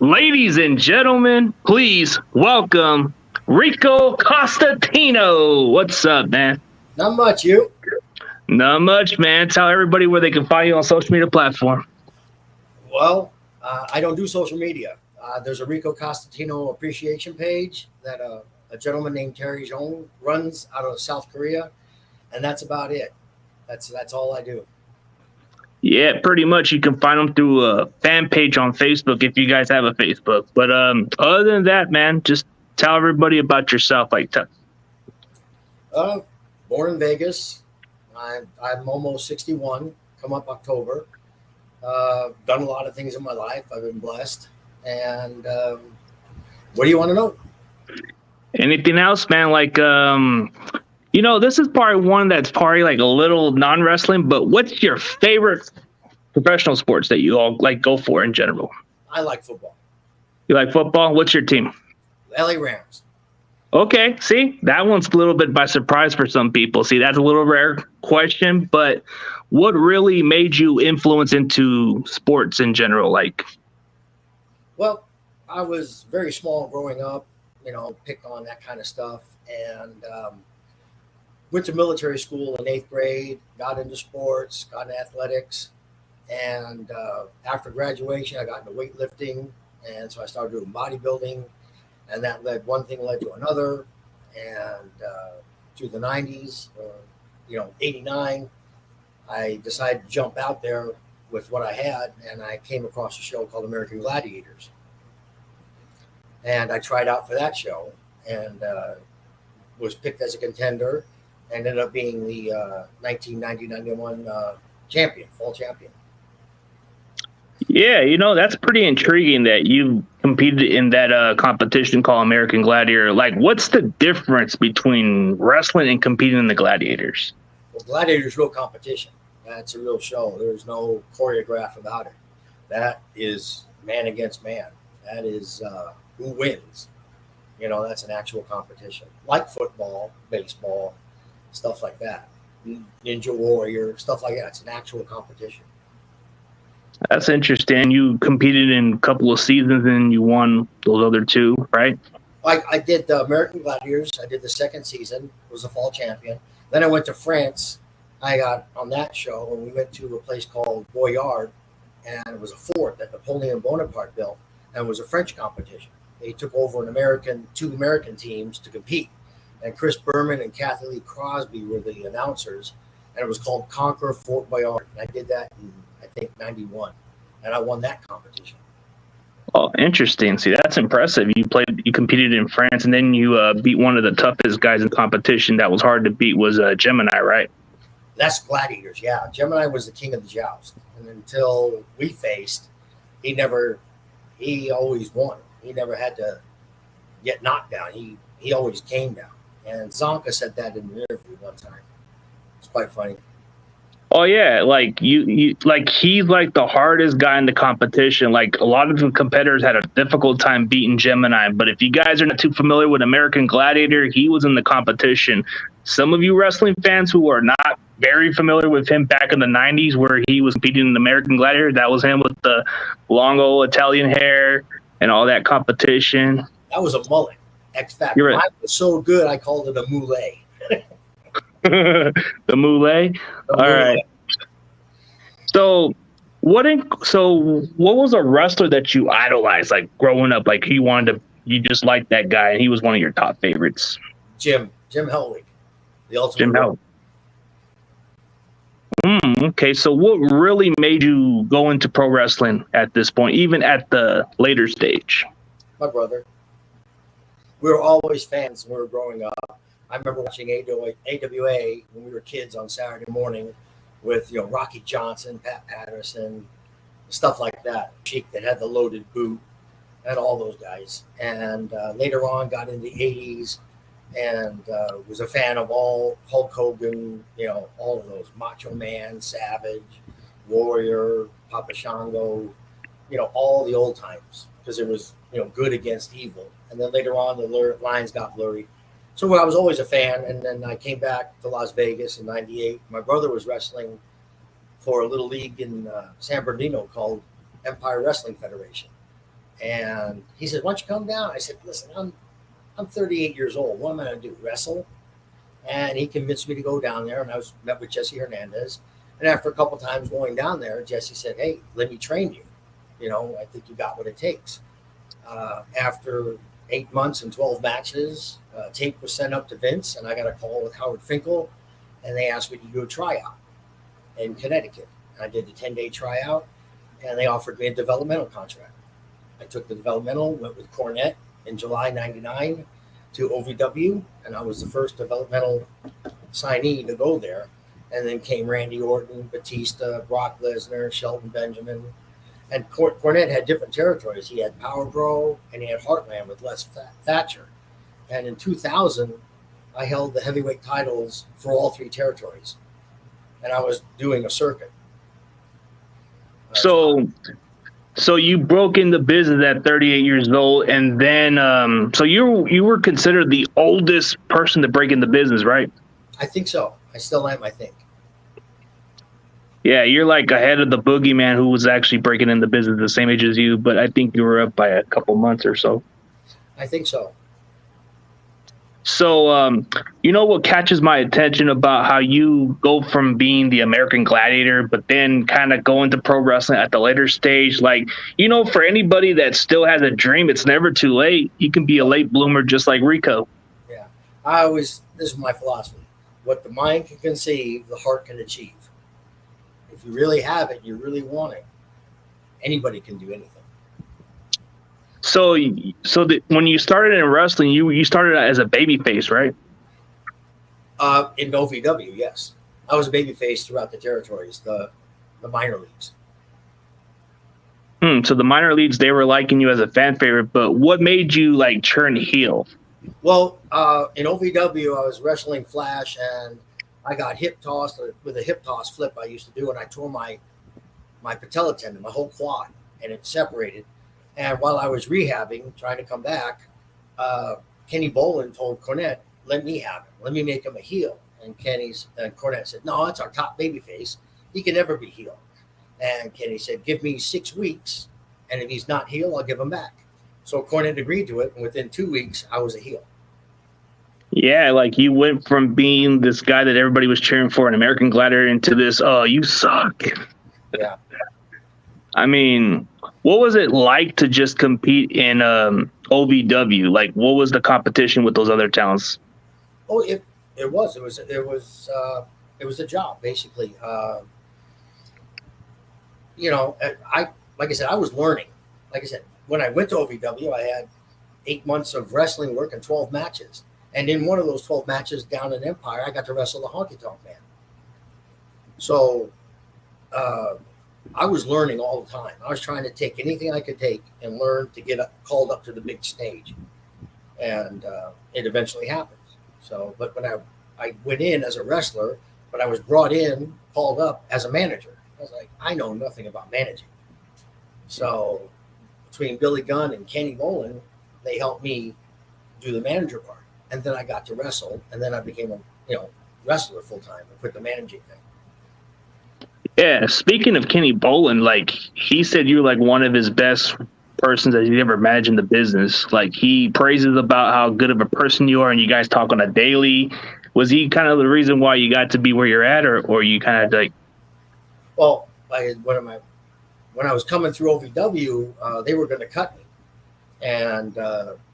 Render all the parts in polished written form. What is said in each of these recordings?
Ladies and gentlemen, please welcome Rico Costantino. What's up, man? Not much, you? Not much, man. Tell everybody where they can find you on social media platform. Well, I don't do social media. There's a Rico Costantino appreciation page that a gentleman named Terry Jong runs out of South Korea, and that's about it. That's all I do. Yeah, pretty much. You can find them through a fan page on Facebook if you guys have a Facebook. But other than that, man, just tell everybody about yourself. Uh, Born in Vegas. I'm almost 61. Come up October. Done a lot of things in my life. I've been blessed. And what do you want to know? Anything else, man? This is probably one that's probably like a little non-wrestling, but what's your favorite professional sports that you all like go for in general? I like football. You like football? What's your team? LA Rams. Okay, see, that one's a little bit by surprise for some people. See, that's a little rare question, but what really made you influence into sports in general? Well, I was very small growing up, picked on that kind of stuff, and went to military school in 8th grade, got into sports, got into athletics, and after graduation, I got into weightlifting, and so I started doing bodybuilding, and that one thing led to another, and through the 90s, 89, I decided to jump out there with what I had, and I came across a show called American Gladiators, and I tried out for that show, and was picked as a contender, and ended up being the 1990-91 champion, fall champion. Yeah, that's pretty intriguing that you competed in that competition called American Gladiator. Like, what's the difference between wrestling and competing in the Gladiators? Well, Gladiator's real competition. That's a real show. There's no choreograph about it. That is man against man. That is who wins. That's an actual competition. Like football, baseball, stuff like that. Ninja Warrior, stuff like that. It's an actual competition. That's interesting. You competed in a couple of seasons and you won those other two, right? I did the American Gladiators. I did the second season. Was a fall champion. Then I went to France. I got on that show, and we went to a place called Boyard, and it was a fort that Napoleon Bonaparte built, and it was a French competition. They took over two American teams to compete, and Chris Berman and Kathy Lee Crosby were the announcers, and it was called Conquer Fort Boyard. And I did that in, I think, 91, and I won that competition. Oh, interesting. See, that's impressive. You competed in France, and then you beat one of the toughest guys in competition that was hard to beat was Gemini, right? That's Gladiators, yeah. Gemini was the king of the joust, and until we faced, he always won. He never had to get knocked down. He always came down. And Zonka said that in an interview one time. It's quite funny. Oh yeah, like you like he's like the hardest guy in the competition. Like a lot of the competitors had a difficult time beating Gemini, but if you guys are not too familiar with American Gladiator, he was in the competition. Some of you wrestling fans who are not very familiar with him back in the 90s where he was competing in American Gladiator, that was him with the long old Italian hair and all that competition. That was a mullet. X Factor. You're right. Mine was so good I called it a moulet. The moulet. All right. So what was a wrestler that you idolized, like growing up? Like you just liked that guy, and he was one of your top favorites. Jim Hellwig, the ultimate. Jim Hellwig. Okay, so what really made you go into pro wrestling at this point, even at the later stage? My brother. We were always fans when we were growing up. I remember watching AWA when we were kids on Saturday morning with Rocky Johnson, Pat Patterson, stuff like that. Sheik that had the loaded boot, and all those guys. And later on, got into the 80s and was a fan of all Hulk Hogan, all of those, Macho Man, Savage, Warrior, Papa Shango, all the old times, because it was good against evil. And then later on, the lines got blurry. So I was always a fan, and then I came back to Las Vegas in '98. My brother was wrestling for a little league in San Bernardino called Empire Wrestling Federation, And he said, "Why don't you come down?" I said, "Listen, I'm 38 years old. What am I going to do? Wrestle?" And he convinced me to go down there, and I was met with Jesse Hernandez. And after a couple times going down there, Jesse said, "Hey, let me train you. I think you got what it takes." After 8 months and 12 matches, tape was sent up to Vince, and I got a call with Howard Finkel, and they asked me to do a tryout in Connecticut. I did the 10-day tryout, and they offered me a developmental contract. I took the developmental, went with Cornette in July '99 to OVW, and I was the first developmental signee to go there. And then came Randy Orton, Batista, Brock Lesnar, Shelton Benjamin. And Cornette had different territories. He had Power Bro, and he had Heartland with Les Thatcher. And in 2000, I held the heavyweight titles for all three territories. And I was doing a circuit. So you broke into business at 38 years old, and then so you were considered the oldest person to break into business, right? I think so. I still am, I think. Yeah, you're like ahead of the boogeyman who was actually breaking into business the same age as you, but I think you were up by a couple months or so. I think so. So, what catches my attention about how you go from being the American Gladiator, but then kind of go into pro wrestling at the later stage? Like, for anybody that still has a dream, it's never too late. You can be a late bloomer just like Rico. Yeah. This is my philosophy. What the mind can conceive, the heart can achieve. If you really have it, you really want it, anybody can do anything. So when you started in wrestling, you started as a babyface, right? In OVW, yes. I was a babyface throughout the territories, the minor leagues. So the minor leagues, they were liking you as a fan favorite, but what made you turn heel? Well, in OVW, I was wrestling Flash, and I got hip tossed with a hip toss flip I used to do, and I tore my patella tendon, my whole quad, and it separated. And while I was rehabbing, trying to come back, Kenny Bolin told Cornette, "Let me have him. Let me make him a heel." And Cornette said, "No, that's our top babyface. He can never be heel." And Kenny said, "Give me 6 weeks, and if he's not heel, I'll give him back." So Cornette agreed to it, and within 2 weeks, I was a heel. Yeah, you went from being this guy that everybody was cheering for, an American Gladiator, into this, "Oh, you suck." Yeah. I mean, what was it like to just compete in OVW? What was the competition with those other talents? Oh, it was a job basically. Like I said, I was learning. Like I said, when I went to OVW, I had 8 months of wrestling work and 12 matches. And in one of those 12 matches down in Empire, I got to wrestle the Honky Tonk Man. So I was learning all the time. I was trying to take anything I could take and learn to get called up to the big stage. And it eventually happened. So, but when I went in as a wrestler, but I was brought in, called up as a manager. I was like, I know nothing about managing. So between Billy Gunn and Kenny Bolin, they helped me do the manager part. And then I got to wrestle, and then I became a wrestler full time and quit the managing thing. Yeah, speaking of Kenny Bolin, he said you were one of his best persons that he's ever managed in the business. He praises about how good of a person you are, and you guys talk on a daily. Was he kind of the reason why you got to be where you're at, or you kind of Well, when I was coming through OVW, they were going to cut me and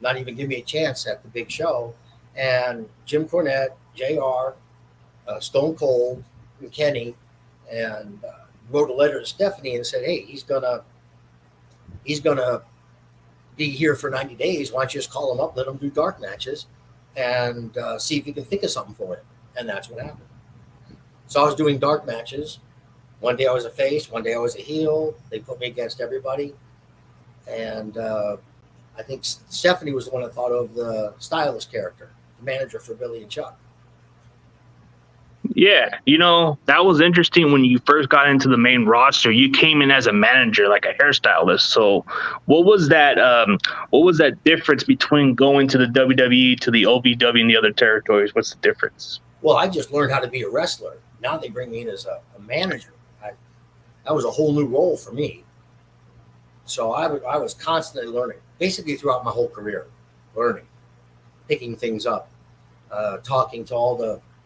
not even give me a chance at the big show. And Jim Cornette, JR, Stone Cold, and Kenny, and wrote a letter to Stephanie and said, "Hey, he's gonna be here for 90 days. Why don't you just call him up, let him do dark matches, and see if you can think of something for him?" And that's what happened. So I was doing dark matches. One day I was a face, one day I was a heel. They put me against everybody. And I think Stephanie was the one that thought of the stylist character, the manager for Billy and Chuck. Yeah, that was interesting when you first got into the main roster. You came in as a manager, like a hairstylist. So what was that difference between going to the WWE to the OVW and the other territories? What's the difference? Well, I just learned how to be a wrestler. Now they bring me in as a manager. That was a whole new role for me So I was constantly learning, basically throughout my whole career, learning, picking things up, talking to all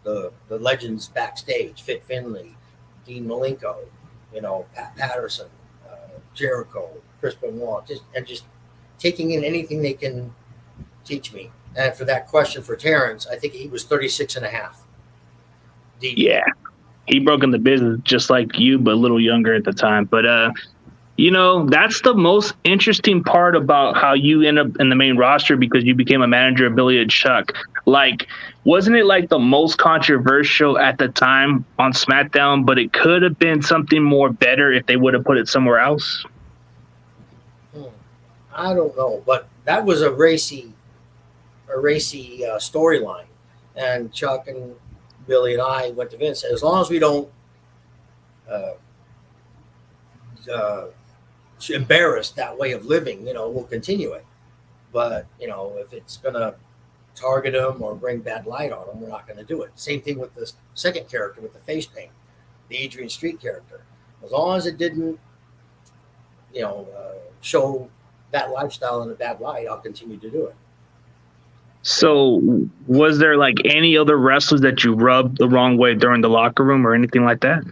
the legends backstage, Fit Finley, Dean Malenko, Pat Patterson, Jericho, Chris Benoit, just taking in anything they can teach me. And for that question for Terrence, I think he was 36 and a half. Deep. Yeah. He broke in the business just like you, but a little younger at the time. But that's the most interesting part about how you end up in the main roster, because you became a manager of Billy and Chuck. Like, wasn't it like the most controversial at the time on SmackDown, but it could have been something more better if they would have put it somewhere else? I don't know, but that was a racy storyline. And Chuck and Billy and I went to Vince, as long as we don't embarrass that way of living, we'll continue it. But, if it's going to target them or bring bad light on them, we're not going to do it. Same thing with the second character with the face paint, the Adrian Street character. As long as it didn't, show that lifestyle in a bad light, I'll continue to do it. So was there like any other wrestlers that you rubbed the wrong way during the locker room or anything like that?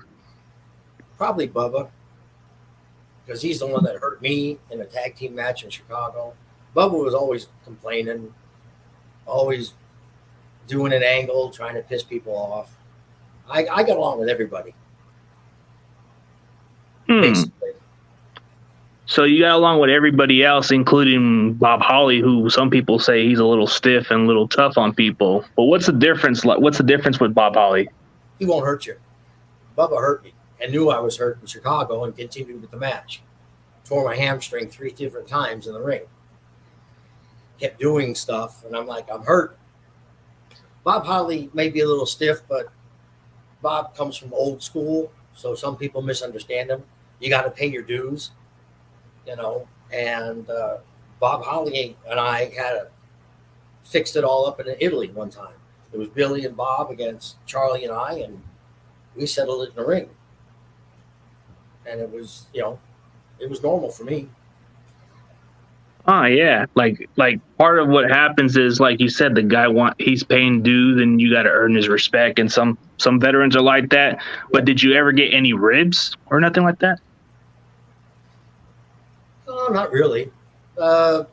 Probably Bubba, because he's the one that hurt me in a tag team match in Chicago. Bubba was always complaining, always doing an angle, trying to piss people off. I got along with everybody. Basically. So you got along with everybody else, including Bob Holly, who some people say he's a little stiff and a little tough on people. But what's the difference? What's the difference with Bob Holly? He won't hurt you. Bubba hurt me and knew I was hurt in Chicago and continued with the match. Tore my hamstring 3 different times in the ring. Kept doing stuff, and I'm like, I'm hurt. Bob Holly may be a little stiff, but Bob comes from old school, so some people misunderstand him. You got to pay your dues. And Bob Holly and I fixed it all up in Italy one time. It was Billy and Bob against Charlie and I, and we settled it in the ring. And it was, it was normal for me. Oh yeah, like part of what happens is, like you said, the guy he's paying dues, and you got to earn his respect. And some veterans are like that. Yeah. But did you ever get any ribs or nothing like that? No, not really. Now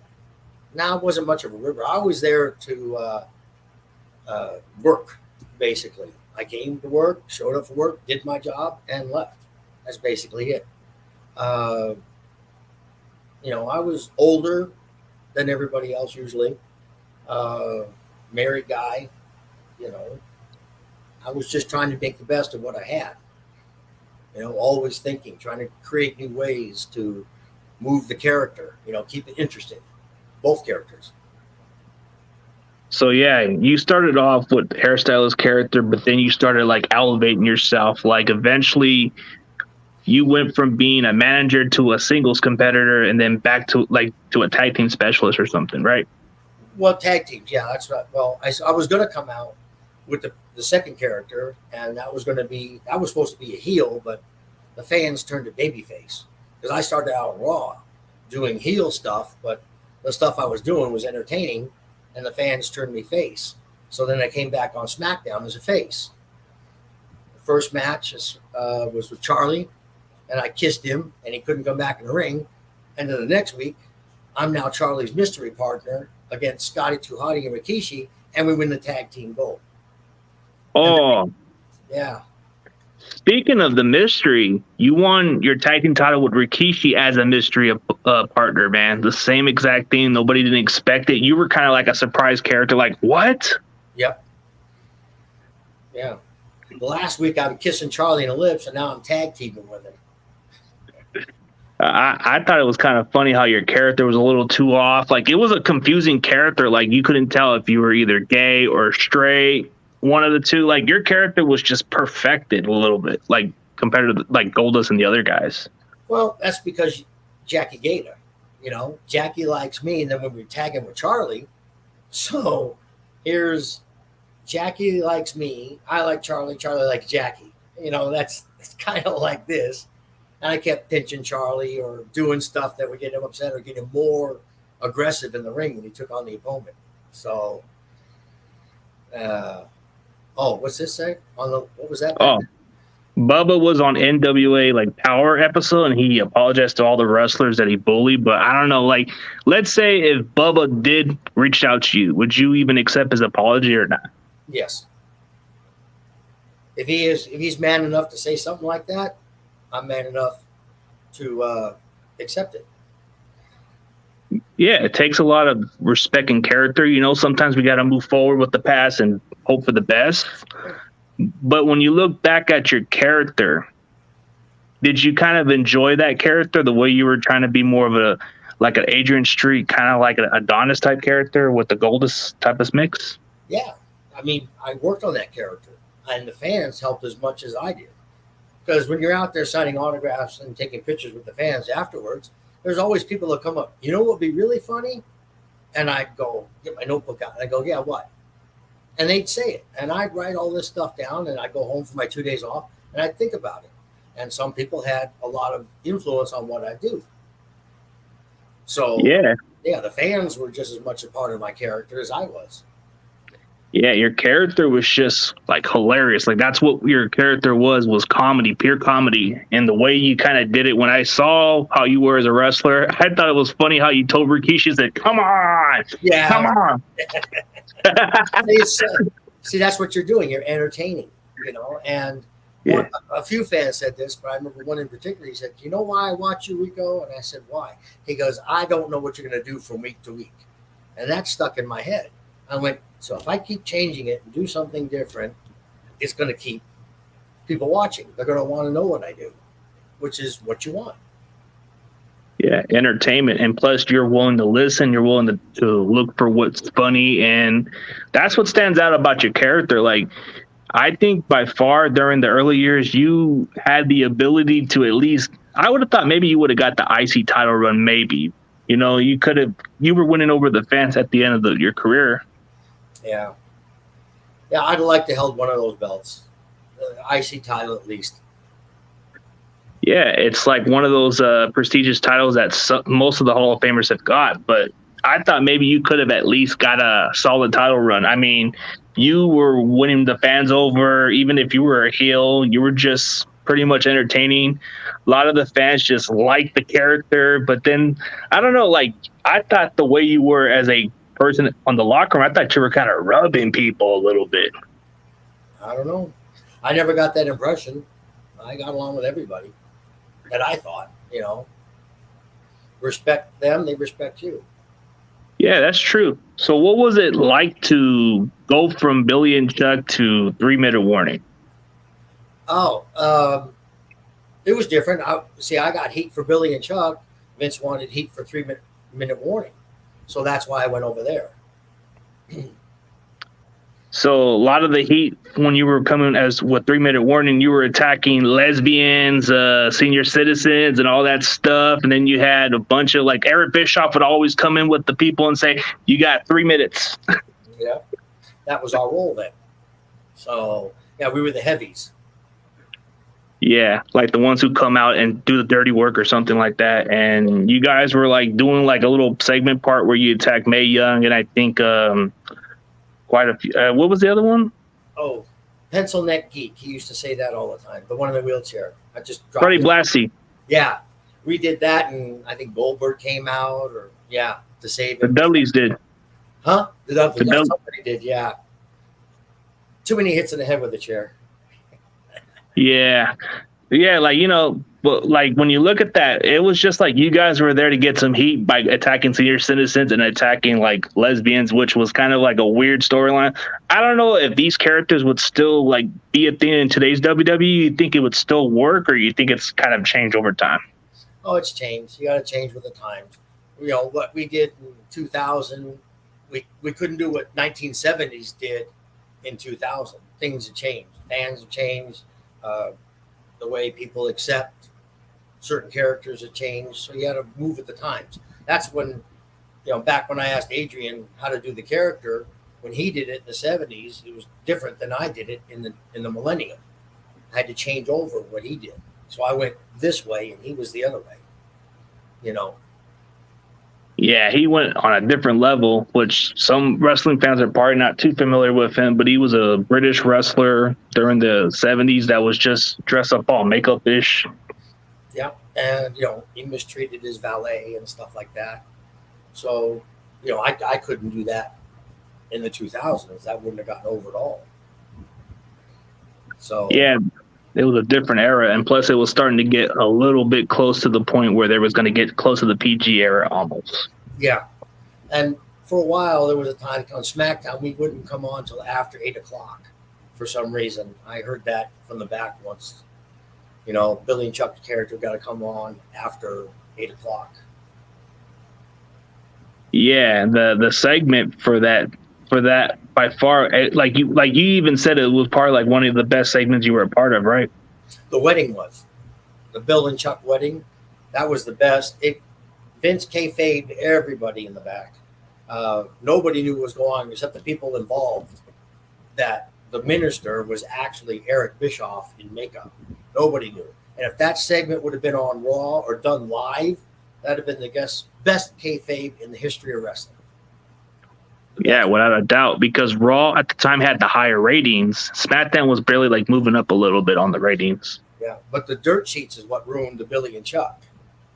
it wasn't much of a river. I was there to work, basically. I came to work, showed up for work, did my job, and left. That's basically it. I was older than everybody else usually. Married guy, I was just trying to make the best of what I had. Always thinking, trying to create new ways to move the character, keep it interesting, both characters. So yeah, you started off with hairstylist character, but then you started like elevating yourself. Like eventually you went from being a manager to a singles competitor, and then back to a tag team specialist or something, right? Well, tag teams, yeah, that's right. Well, I was going to come out with the second character, and that was supposed to be a heel, but the fans turned to babyface. Because I started out on Raw doing heel stuff, but the stuff I was doing was entertaining, and the fans turned me face. So then I came back on SmackDown as a face. The first match was with Charlie, and I kissed him, and he couldn't come back in the ring. And then the next week, I'm now Charlie's mystery partner against Scotty 2 Hotty and Rikishi, and we win the tag team gold. Oh. Yeah. Speaking of the mystery, you won your tag team title with Rikishi as a mystery partner, man. The same exact thing. Nobody didn't expect it. You were kind of like a surprise character. Like, what? Yep. Yeah. Last week I'm kissing Charlie in the lips, and now I'm tag teaming with him. I thought it was kind of funny how your character was a little too off. Like, it was a confusing character. Like, you couldn't tell if you were either gay or straight. One of the two. Like, your character was just perfected a little bit, like compared to like Goldust and the other guys. Well, that's because Jackie Gator, Jackie likes me, and then when we tag him with Charlie, so here's Jackie likes me, I like Charlie, Charlie likes Jackie. It's kind of like this, And I kept pinching Charlie or doing stuff that would get him upset or get him more aggressive in the ring when he took on the opponent. So, what's this say? What was that? Oh, Bubba was on NWA like Power episode, and he apologized to all the wrestlers that he bullied. But I don't know, like, let's say if Bubba did reach out to you, would you even accept his apology or not? Yes. If he's man enough to say something like that, I'm man enough to accept it. Yeah, it takes a lot of respect and character. You know, sometimes we got to move forward with the past and hope for the best. But when you look back at your character, did you kind of enjoy that character the way you were trying to be more of an Adrian Street, kind of like an Adonis type character with the Goldust type of mix? Yeah. I mean, I worked on that character, and the fans helped as much as I did. Because when you're out there signing autographs and taking pictures with the fans afterwards, there's always people that come up, you know what would be really funny? And I'd go, get my notebook out, and I'd go, yeah, what? And they'd say it. And I'd write all this stuff down, and I'd go home for my 2 days off, and I'd think about it. And some people had a lot of influence on what I do. So, yeah, the fans were just as much a part of my character as I was. Yeah, your character was just like hilarious. Like that's what your character was comedy, pure comedy. And the way you kind of did it, when I saw how you were as a wrestler, I thought it was funny how you told Rikishi, said, come on, yeah, come on. See, that's what you're doing. You're entertaining, you know. And a few fans said this, but I remember one in particular. He said, you know why I watch you, Rico? And I said, why? He goes, I don't know what you're going to do from week to week. And that stuck in my head. I went, so if I keep changing it and do something different, it's going to keep people watching. They're going to want to know what I do, which is what you want. Yeah, entertainment. And plus, you're willing to listen. You're willing to look for what's funny. And that's what stands out about your character. Like, I think by far during the early years, you had the ability to at least, I would have thought maybe you would have got the IC title run, maybe. You know, you were winning over the fans at the end of your career. Yeah. Yeah, I'd like to held one of those belts. IC title at least. Yeah, it's like one of those prestigious titles that most of the Hall of Famers have got. But I thought maybe you could have at least got a solid title run. I mean, you were winning the fans over. Even if you were a heel, you were just pretty much entertaining. A lot of the fans just liked the character. But then, I don't know, like, I thought the way you were as a person on the locker room, I thought you were kind of rubbing people a little bit. I don't know. I never got that impression. I got along with everybody that I thought, you know, respect them, they respect you. Yeah, that's true. So what was it like to go from Billy and Chuck to 3 Minute Warning? It was different. I got heat for Billy and Chuck. Vince wanted heat for 3 Minute Warning. So that's why I went over there. So a lot of the heat when you were coming as with 3 Minute Warning, you were attacking lesbians, senior citizens, and all that stuff. And then you had a bunch of, like, Eric Bischoff would always come in with the people and say, "You got 3 minutes." Yeah, that was our role then. So yeah, we were the heavies. Yeah, like the ones who come out and do the dirty work or something like that. And you guys were like doing like a little segment part where you attack Mae Young and I think quite a few. What was the other one? Oh, Pencil Neck Geek. He used to say that all the time. The one in the wheelchair. I just dropped Freddie Blassie. Yeah, we did that, and I think Goldberg came out, or to save him. The Dudleys did. Huh? The Dudleys. Somebody did. Yeah. Too many hits in the head with the chair. Yeah, like, you know, but like when you look at that, it was just like you guys were there to get some heat by attacking senior citizens and attacking like lesbians, which was kind of like a weird storyline. I don't know if these characters would still like be a thing in today's WWE. You think it would still work, or you think it's kind of changed over time? Oh, it's changed. You got to change with the times. You know what we did in 2000. We couldn't do what 1970s did in 2000. Things have changed. Fans have changed. The way people accept certain characters have changed. So you got to move with the times. That's when, you know, back when I asked Adrian how to do the character, when he did it in the 70s, it was different than I did it in the millennium. I had to change over what he did. So I went this way and he was the other way, you know. Yeah, he went on a different level, which some wrestling fans are probably not too familiar with him, but he was a British wrestler during the 70s that was just dressed up all makeup ish. Yeah. And, you know, he mistreated his valet and stuff like that. So, you know, I couldn't do that in the 2000s. That wouldn't have gotten over at all. So, Yeah, it was a different era. And plus, it was starting to get a little bit close to the point where they was going to get close to the PG era almost. yeah. And for a while, there was a time on SmackDown, we wouldn't come on until after 8 o'clock for some reason. I heard that from the back once. You know, Billy and Chuck's character got to come on after 8 o'clock. Yeah, the segment for that by far, like you even said, it was part of like one of the best segments you were a part of, right? The wedding was the Bill and Chuck wedding. That was the best. Vince kayfabed everybody in the back. Nobody knew what was going on except the people involved. That the minister was actually Eric Bischoff in makeup. Nobody knew. And if that segment would have been on Raw or done live, that'd have been the best kayfabe in the history of wrestling. Yeah, without a doubt, because Raw at the time had the higher ratings. SmackDown was barely like moving up a little bit on the ratings. Yeah, but the dirt sheets is what ruined the Billy and Chuck,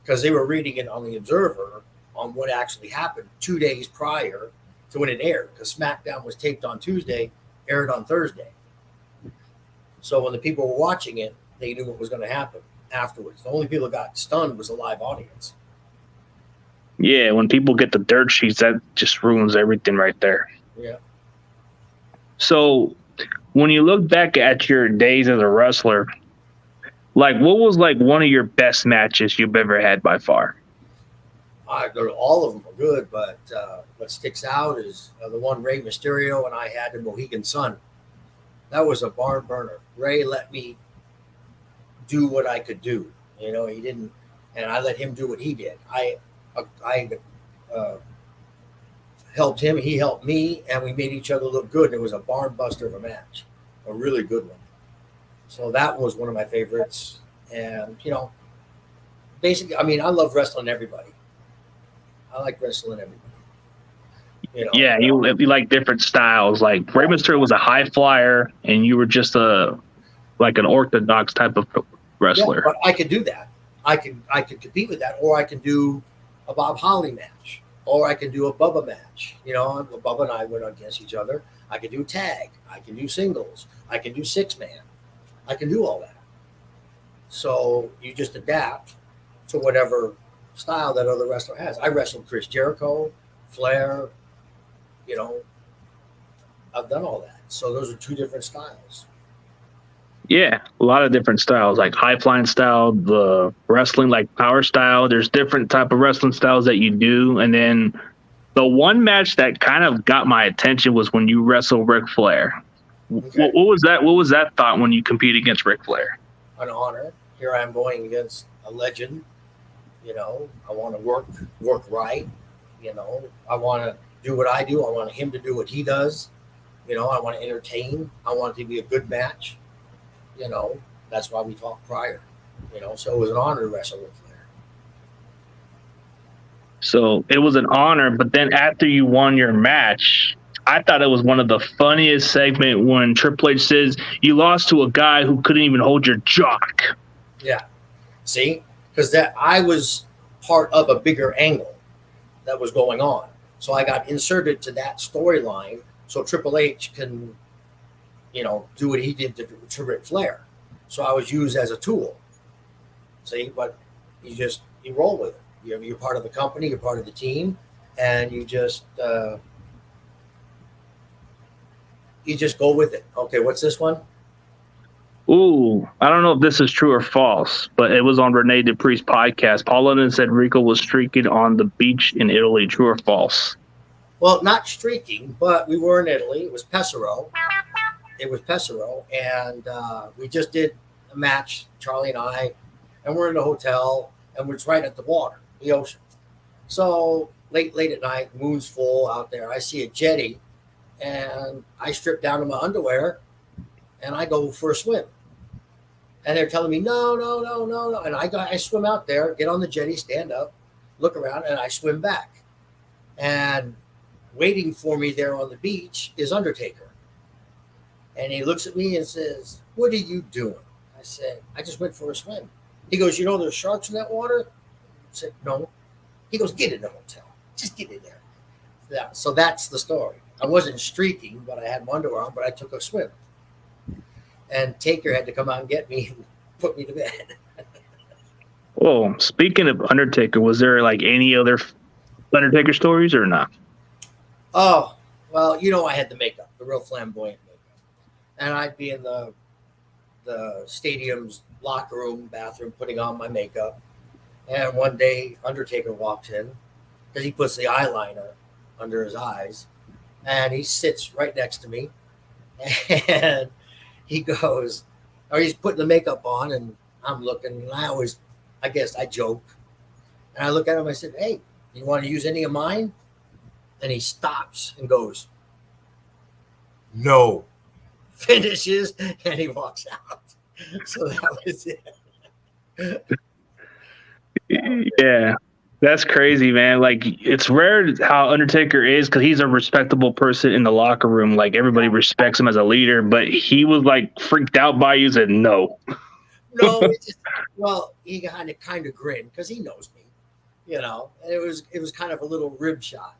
because they were reading it on the Observer on what actually happened 2 days prior to when it aired, because SmackDown was taped on Tuesday, aired on Thursday. So when the people were watching it, they knew what was going to happen afterwards. The only people that got stunned was the live audience. Yeah, when people get the dirt sheets, that just ruins everything right there. Yeah. So when you look back at your days as a wrestler, like what was like one of your best matches you've ever had by far? All of them are good, but what sticks out is the one Rey Mysterio and I had in Mohegan Sun. That was a barn burner. Rey let me do what I could do. You know, he didn't, and I let him do what he did. I helped him, he helped me, and we made each other look good. And it was a barn buster of a match, a really good one. So that was one of my favorites. And, you know, basically, I mean, I love wrestling everybody. I like wrestling everybody. You know, yeah, you like different styles. Like Rey Mysterio was a high flyer, and you were just an orthodox type of wrestler. Yeah, but I could do that. I could compete with that, or I can do a Bob Holly match, or I can do a Bubba match. You know, Bubba and I went against each other. I can do tag. I can do singles. I can do 6-man. I can do all that. So you just adapt to whatever style that other wrestler has. I wrestled Chris Jericho, Flair. You know, I've done all that. So those are two different styles. Yeah, a lot of different styles, like high flying style, the wrestling like power style. There's different type of wrestling styles that you do. And then the one match that kind of got my attention was when you wrestled Ric Flair. Okay. What was that? What was that thought when you compete against Ric Flair? An honor. Here I am going against a legend. You know, I want to work right. You know, I want to do what I do. I want him to do what he does. You know, I want to entertain. I want it to be a good match. You know, that's why we talked prior. You know, so it was an honor to wrestle with Flair. So it was an honor, but then after you won your match, I thought it was one of the funniest segment when Triple H says you lost to a guy who couldn't even hold your jock. Yeah. See? Because that I was part of a bigger angle that was going on. So I got inserted to that storyline so Triple H can, you know, do what he did to Ric Flair. So I was used as a tool. See? But you roll with it. You're part of the company, you're part of the team, and you just go with it. Okay, what's this one? Ooh, I don't know if this is true or false, but it was on Rene Dupree's podcast. Paul London said Rico was streaking on the beach in Italy. True or false? Well, not streaking, but we were in Italy. It was Pesaro. And we just did a match, Charlie and I, and we're in a hotel, and we're right at the water, the ocean. So late at night, moon's full out there. I see a jetty, and I strip down to my underwear, and I go for a swim. And they're telling me, no, no, no, no, no. And I swim out there, get on the jetty, stand up, look around, and I swim back. And waiting for me there on the beach is Undertaker. And he looks at me and says, "What are you doing?" I said, "I just went for a swim." He goes, "You know there's sharks in that water?" I said, "No." He goes, "Get in the hotel. Just get in there." Yeah, so that's the story. I wasn't streaking, but I had my underwear on, but I took a swim. And Taker had to come out and get me and put me to bed. Well, speaking of Undertaker, was there like any other Undertaker stories or not? Oh, well, I had the makeup, the real flamboyant makeup. And I'd be in the stadium's locker room, bathroom, putting on my makeup. And one day, Undertaker walks in because he puts the eyeliner under his eyes. And he sits right next to me. And he goes, or he's putting the makeup on, and I'm looking. And I guess I joke. And I look at him, I said, "Hey, you want to use any of mine?" And he stops and goes, "No." Finishes, and he walks out. So that was it. Yeah, that's crazy, man. Like, it's rare how Undertaker is because he's a respectable person in the locker room. Like, everybody respects him as a leader, but he was like freaked out by you. Said no. No, he kind of grinned because he knows me, And it was kind of a little rib shot,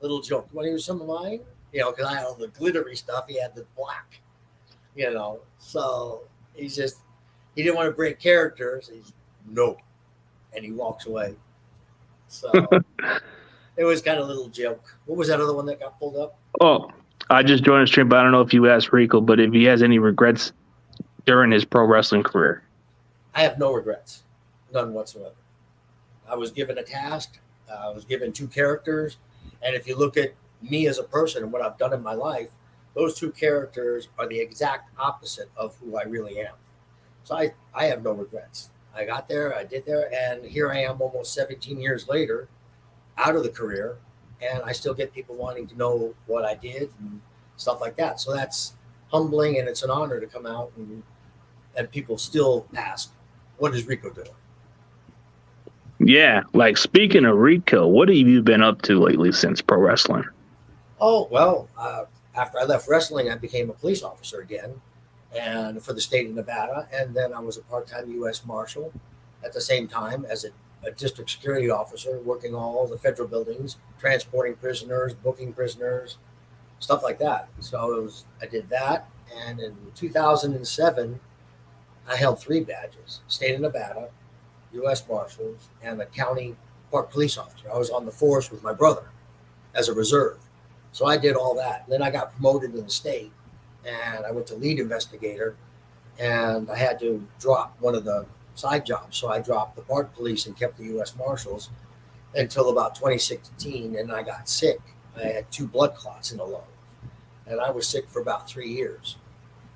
little joke. When he was some of mine, because I had all the glittery stuff, he had the black, So he didn't want to break character. So he's no, and he walks away. So it was kind of a little joke. What was that other one that got pulled up? Oh, I just joined the stream, but I don't know if you asked Rico, but if he has any regrets during his pro wrestling career. I have no regrets, none whatsoever. I was given a task. I was given two characters. And if you look at me as a person and what I've done in my life, those two characters are the exact opposite of who I really am. So I have no regrets. I got there, I did there, and here I am almost 17 years later, out of the career, and I still get people wanting to know what I did and stuff like that. So that's humbling, and it's an honor to come out and people still ask, "What is Rico doing?" Yeah, like speaking of Rico, what have you been up to lately since pro wrestling? Oh, well, after I left wrestling, I became a police officer again, and for the state of Nevada. And then I was a part-time U.S. Marshal at the same time as a district security officer, working all the federal buildings, transporting prisoners, booking prisoners, stuff like that. So I did that. And in 2007, I held 3 badges: state of Nevada, U.S. Marshals, and the county park police officer. I was on the force with my brother as a reserve. So I did all that. And then I got promoted in the state, and I went to lead investigator, and I had to drop one of the side jobs. So I dropped the park police and kept the U.S. Marshals until about 2016, and I got sick. I had 2 blood clots in the lung, and I was sick for about 3 years.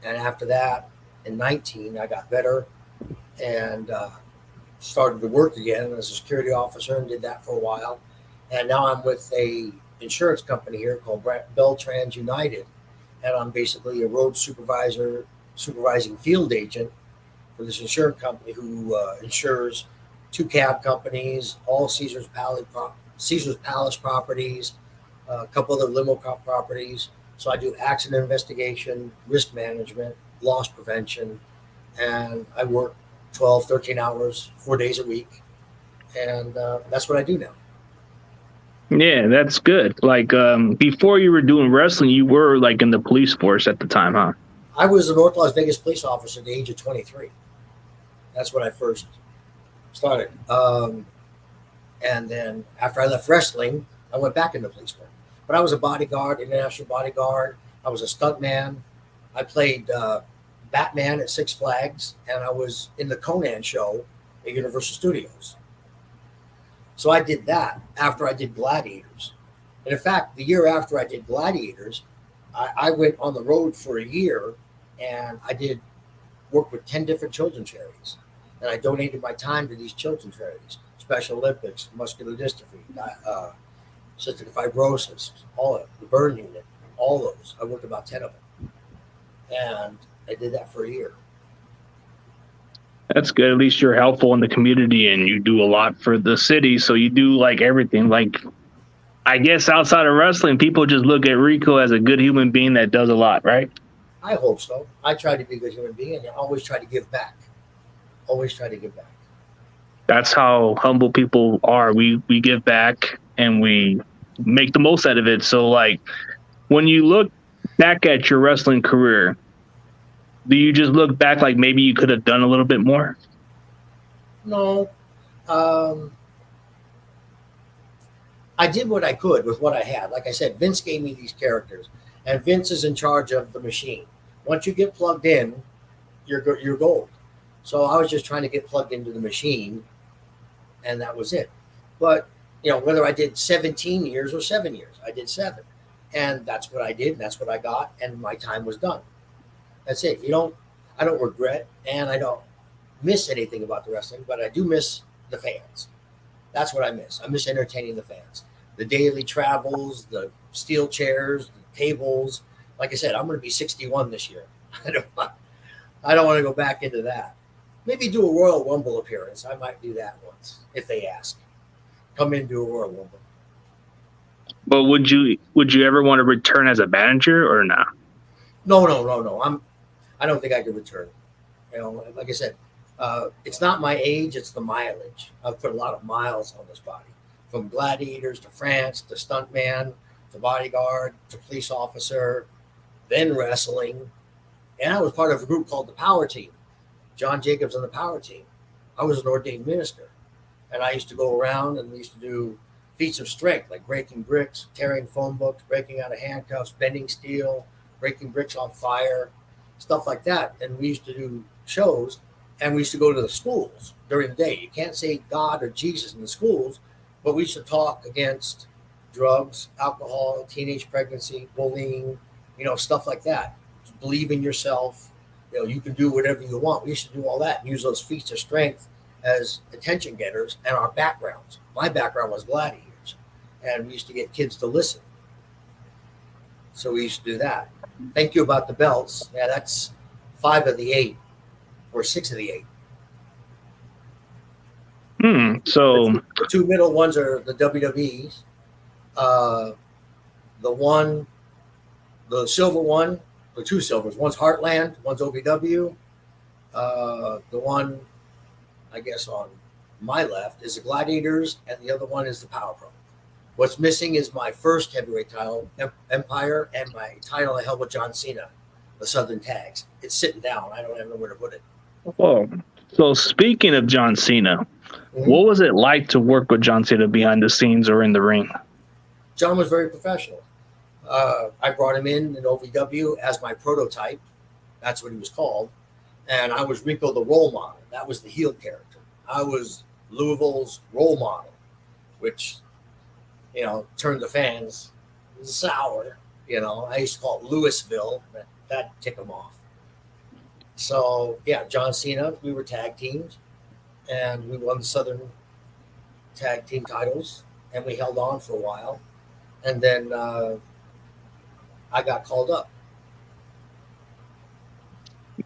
And after that, in 19, I got better and started to work again as a security officer, and did that for a while. And now I'm with a insurance company here called Beltrans United, and I'm basically a road supervisor, supervising field agent for this insurance company who insures 2 cab companies, all Caesar's Palace properties, a couple other limo properties. So I do accident investigation, risk management, loss prevention, and I work 12, 13 hours, 4 days a week. And that's what I do now. Yeah, that's good. Like, before you were doing wrestling, you were like in the police force at the time, huh? I was a North Las Vegas police officer at the age of 23. That's when I first started. And then after I left wrestling, I went back into police work. But I was a bodyguard, international bodyguard. I was a stuntman. I played Batman at Six Flags, and I was in the Conan show at Universal Studios. So I did that after I did Gladiators. And in fact, the year after I did Gladiators, I went on the road for a year, and I did work with 10 different children's charities. And I donated my time to these children's charities: Special Olympics, muscular dystrophy, cystic fibrosis, all of it, the burn unit, all those. I worked about 10 of them. And I did that for a year. That's good. At least you're helpful in the community and you do a lot for the city. So you do like everything. Like, I guess outside of wrestling, people just look at Rico as a good human being that does a lot, right? I hope so. I try to be a good human being and I always try to give back. Always try to give back. That's how humble people are. We give back and we make the most out of it. So like when you look back at your wrestling career, do you just look back like maybe you could have done a little bit more? No. I did what I could with what I had. Like I said, Vince gave me these characters, and Vince is in charge of the machine. Once you get plugged in, you're gold. So I was just trying to get plugged into the machine, and that was it. But whether I did 17 years or 7 years, I did 7, and that's what I did. And that's what I got, and my time was done. That's it. I don't regret, and I don't miss anything about the wrestling, but I do miss the fans. That's what I miss. I miss entertaining the fans. The daily travels, the steel chairs, the tables. Like I said, I'm going to be 61 this year. I don't want to go back into that. Maybe do a Royal Rumble appearance. I might do that once if they ask. Come in, do a Royal Rumble. But would you ever want to return as a manager or not? No. I don't think I could return. Like I said, it's not my age, it's the mileage. I've put a lot of miles on this body, from gladiators to France to stuntman to bodyguard to police officer, then wrestling. And I was part of a group called the Power Team, John Jacobs and the Power Team. I was an ordained minister, and I used to go around and we used to do feats of strength like breaking bricks, tearing phone books, breaking out of handcuffs, bending steel, breaking bricks on fire, stuff like that. And we used to do shows. And we used to go to the schools during the day. You can't say God or Jesus in the schools, but we used to talk against drugs, alcohol, teenage pregnancy, bullying, stuff like that. Believe in yourself. You can do whatever you want. We used to do all that and use those feats of strength as attention getters and our backgrounds. My background was gladiators, and we used to get kids to listen. So we used to do that. Thank you about the belts. Yeah, that's 5 of the 8. Or 6 of the 8. So the 2 middle ones are the WWEs. The silver one, the 2 silvers. One's Heartland, one's OVW. The one, I guess, on my left is the Gladiators, and the other one is the Power Pro. What's missing is my first heavyweight title, Empire, and my title I held with John Cena, the Southern Tags. It's sitting down. I don't even know where to put it. Well, so speaking of John Cena, what was it like to work with John Cena behind the scenes or in the ring? John was very professional. I brought him in OVW as my prototype. That's what he was called. And I was Rico the role model. That was the heel character. I was Louisville's role model, which, turned the fans sour. I used to call it Louisville. That'd tick them off. So, yeah, John Cena, we were tag teams, and we won the Southern tag team titles, and we held on for a while. And then I got called up.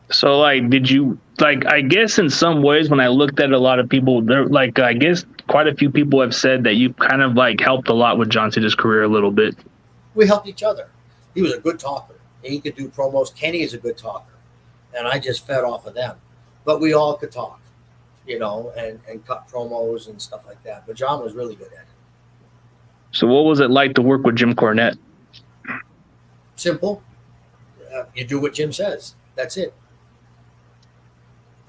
So, did you, I guess in some ways when I looked at a lot of people, I guess quite a few people have said that you kind of, helped a lot with John Cena's career a little bit. We helped each other. He was a good talker. He could do promos. Kenny is a good talker. And I just fed off of them. But we all could talk, and cut promos and stuff like that. But John was really good at it. So what was it like to work with Jim Cornette? Simple. You do what Jim says. That's it.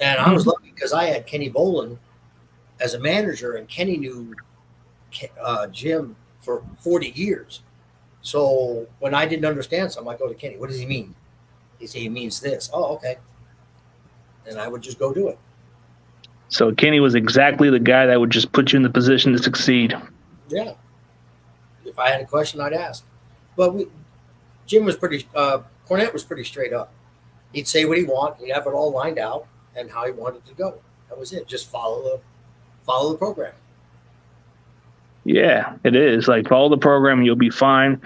And I was lucky because I had Kenny Bolin as a manager, and Kenny knew Jim for 40 years. So when I didn't understand something, I go to Kenny. What does he mean? He said, he means this. Oh, okay. And I would just go do it. So Kenny was exactly the guy that would just put you in the position to succeed. Yeah. If I had a question, I'd ask. But Cornette was pretty straight up. He'd say what he wanted. He'd have it all lined out and how he wanted to go. That was it. Just follow the program. Yeah, it is. Follow the program and you'll be fine.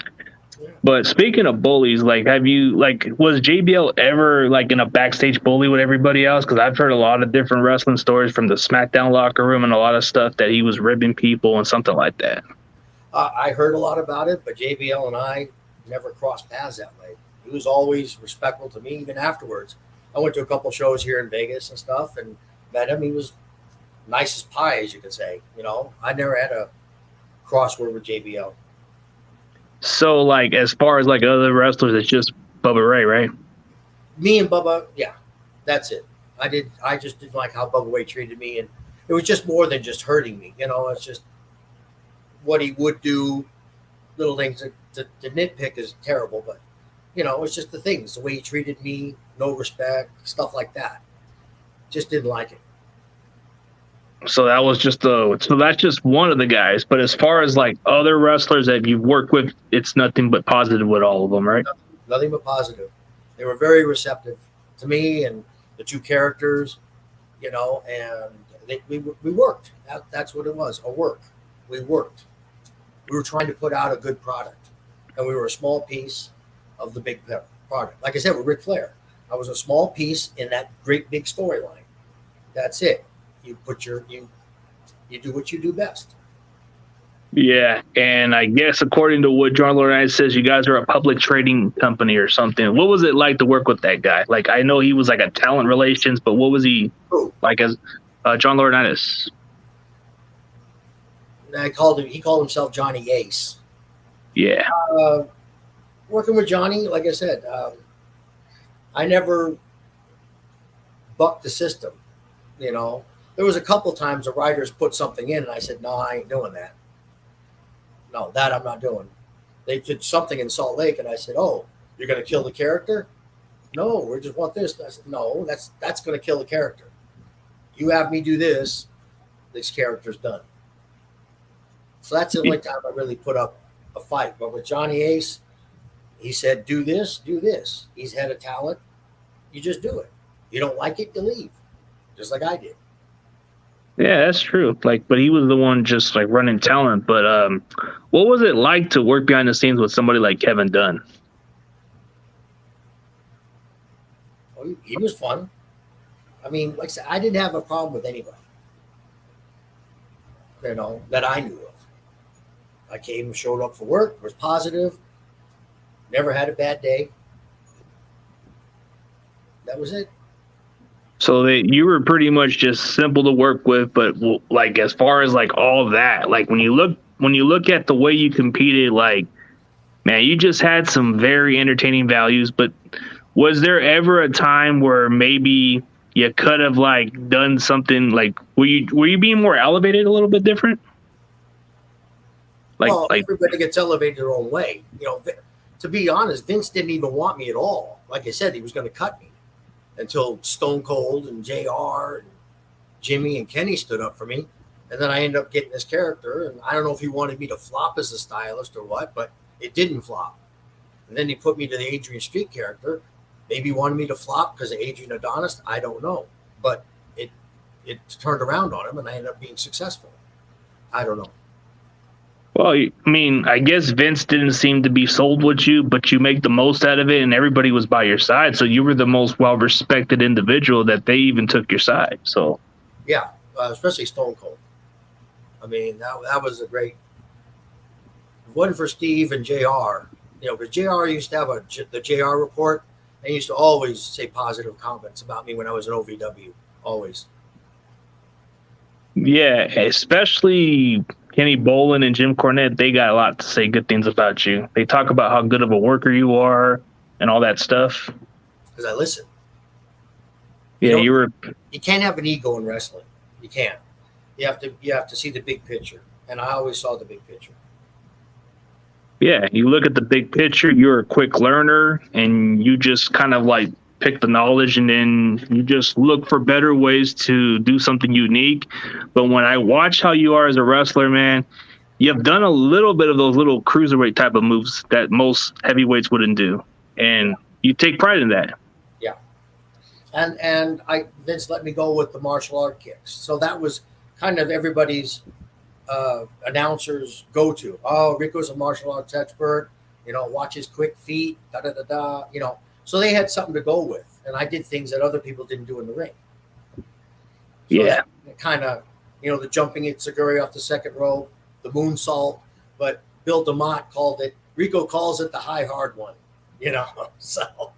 But speaking of bullies, like, have you like was JBL ever like in a backstage bully with everybody else? Because I've heard a lot of different wrestling stories from the SmackDown locker room and a lot of stuff that he was ribbing people and something like that. I heard a lot about it, but JBL and I never crossed paths that way. He was always respectful to me, even afterwards. I went to a couple shows here in Vegas and stuff, and met him. He was nice as pie, as you could say. I never had a crossword with JBL. So, like, as far as like other wrestlers, it's just Bubba Ray, right? Me and Bubba, yeah, that's it. I just didn't like how Bubba Ray treated me, and it was just more than just hurting me. It's just what he would do. Little things to nitpick is terrible, but it's just the things, the way he treated me, no respect, stuff like that. Just didn't like it. So that's just one of the guys. But as far as like other wrestlers that you've worked with, it's nothing but positive with all of them, right? Nothing but positive. They were very receptive to me and the two characters, and we worked. That's what it was, a work. We worked. We were trying to put out a good product, and we were a small piece of the big product. Like I said, with Ric Flair, I was a small piece in that great big storyline. That's it. You do what you do best. Yeah, and I guess according to what John Laurinaitis says, you guys are a public trading company or something. What was it like to work with that guy? Like, I know he was like a talent relations, but what was he like as John Laurinaitis? He called himself Johnny Ace. Yeah. Working with Johnny, like I said, I never bucked the system. There was a couple times the writers put something in, and I said, no, I ain't doing that. No, that I'm not doing. They did something in Salt Lake, and I said, oh, you're going to kill the character? No, we just want this. I said, no, that's going to kill the character. You have me do this character's done. So that's the only time I really put up a fight. But with Johnny Ace, he said, do this, do this. He's had a talent. You just do it. You don't like it, you leave. Just like I did. Yeah, that's true. Like, but he was the one just like running talent. But what was it like to work behind the scenes with somebody like Kevin Dunn? Well, he was fun. I mean, like I said, I didn't have a problem with anybody, that I knew of. I came, showed up for work, was positive, never had a bad day. That was it. So you were pretty much just simple to work with, but like as far as like all that, like when you look at the way you competed, like, man, you just had some very entertaining values. But was there ever a time where maybe you could have like done something like were you being more elevated, a little bit different? Well, everybody gets elevated their own way. To be honest, Vince didn't even want me at all. Like I said, he was going to cut me until Stone Cold and JR and Jimmy and Kenny stood up for me. And then I ended up getting this character. And I don't know if he wanted me to flop as a stylist or what, but it didn't flop. And then he put me to the Adrian Street character. Maybe he wanted me to flop because of Adrian Adonis. I don't know. But it turned around on him, and I ended up being successful. I don't know. Well, I mean, I guess Vince didn't seem to be sold with you, but you make the most out of it, and everybody was by your side. So you were the most well-respected individual that they even took your side. So, yeah, especially Stone Cold. I mean, that was a great. If it wasn't for Steve and JR, because JR used to have the JR report. They used to always say positive comments about me when I was in OVW. Always. Yeah, especially Kenny Bolin and Jim Cornette, they got a lot to say good things about you. They talk about how good of a worker you are and all that stuff. Because I listen. Yeah, you can't have an ego in wrestling. You can't. You have to see the big picture. And I always saw the big picture. Yeah, you look at the big picture, you're a quick learner, and you just kind of like pick the knowledge, and then you just look for better ways to do something unique. But when I watch how you are as a wrestler, man, you've done a little bit of those little cruiserweight type of moves that most heavyweights wouldn't do, and you take pride in that. Yeah, and Vince let me go with the martial art kicks, so that was kind of everybody's announcers go to. Oh, Rico's a martial arts expert. Watch his quick feet, da da da da. So they had something to go with, and I did things that other people didn't do in the ring. So Yeah. it kind of, the jumping Itsuguri off the second rope, the moonsault, but Bill DeMott called it. Rico calls it the high hard one. So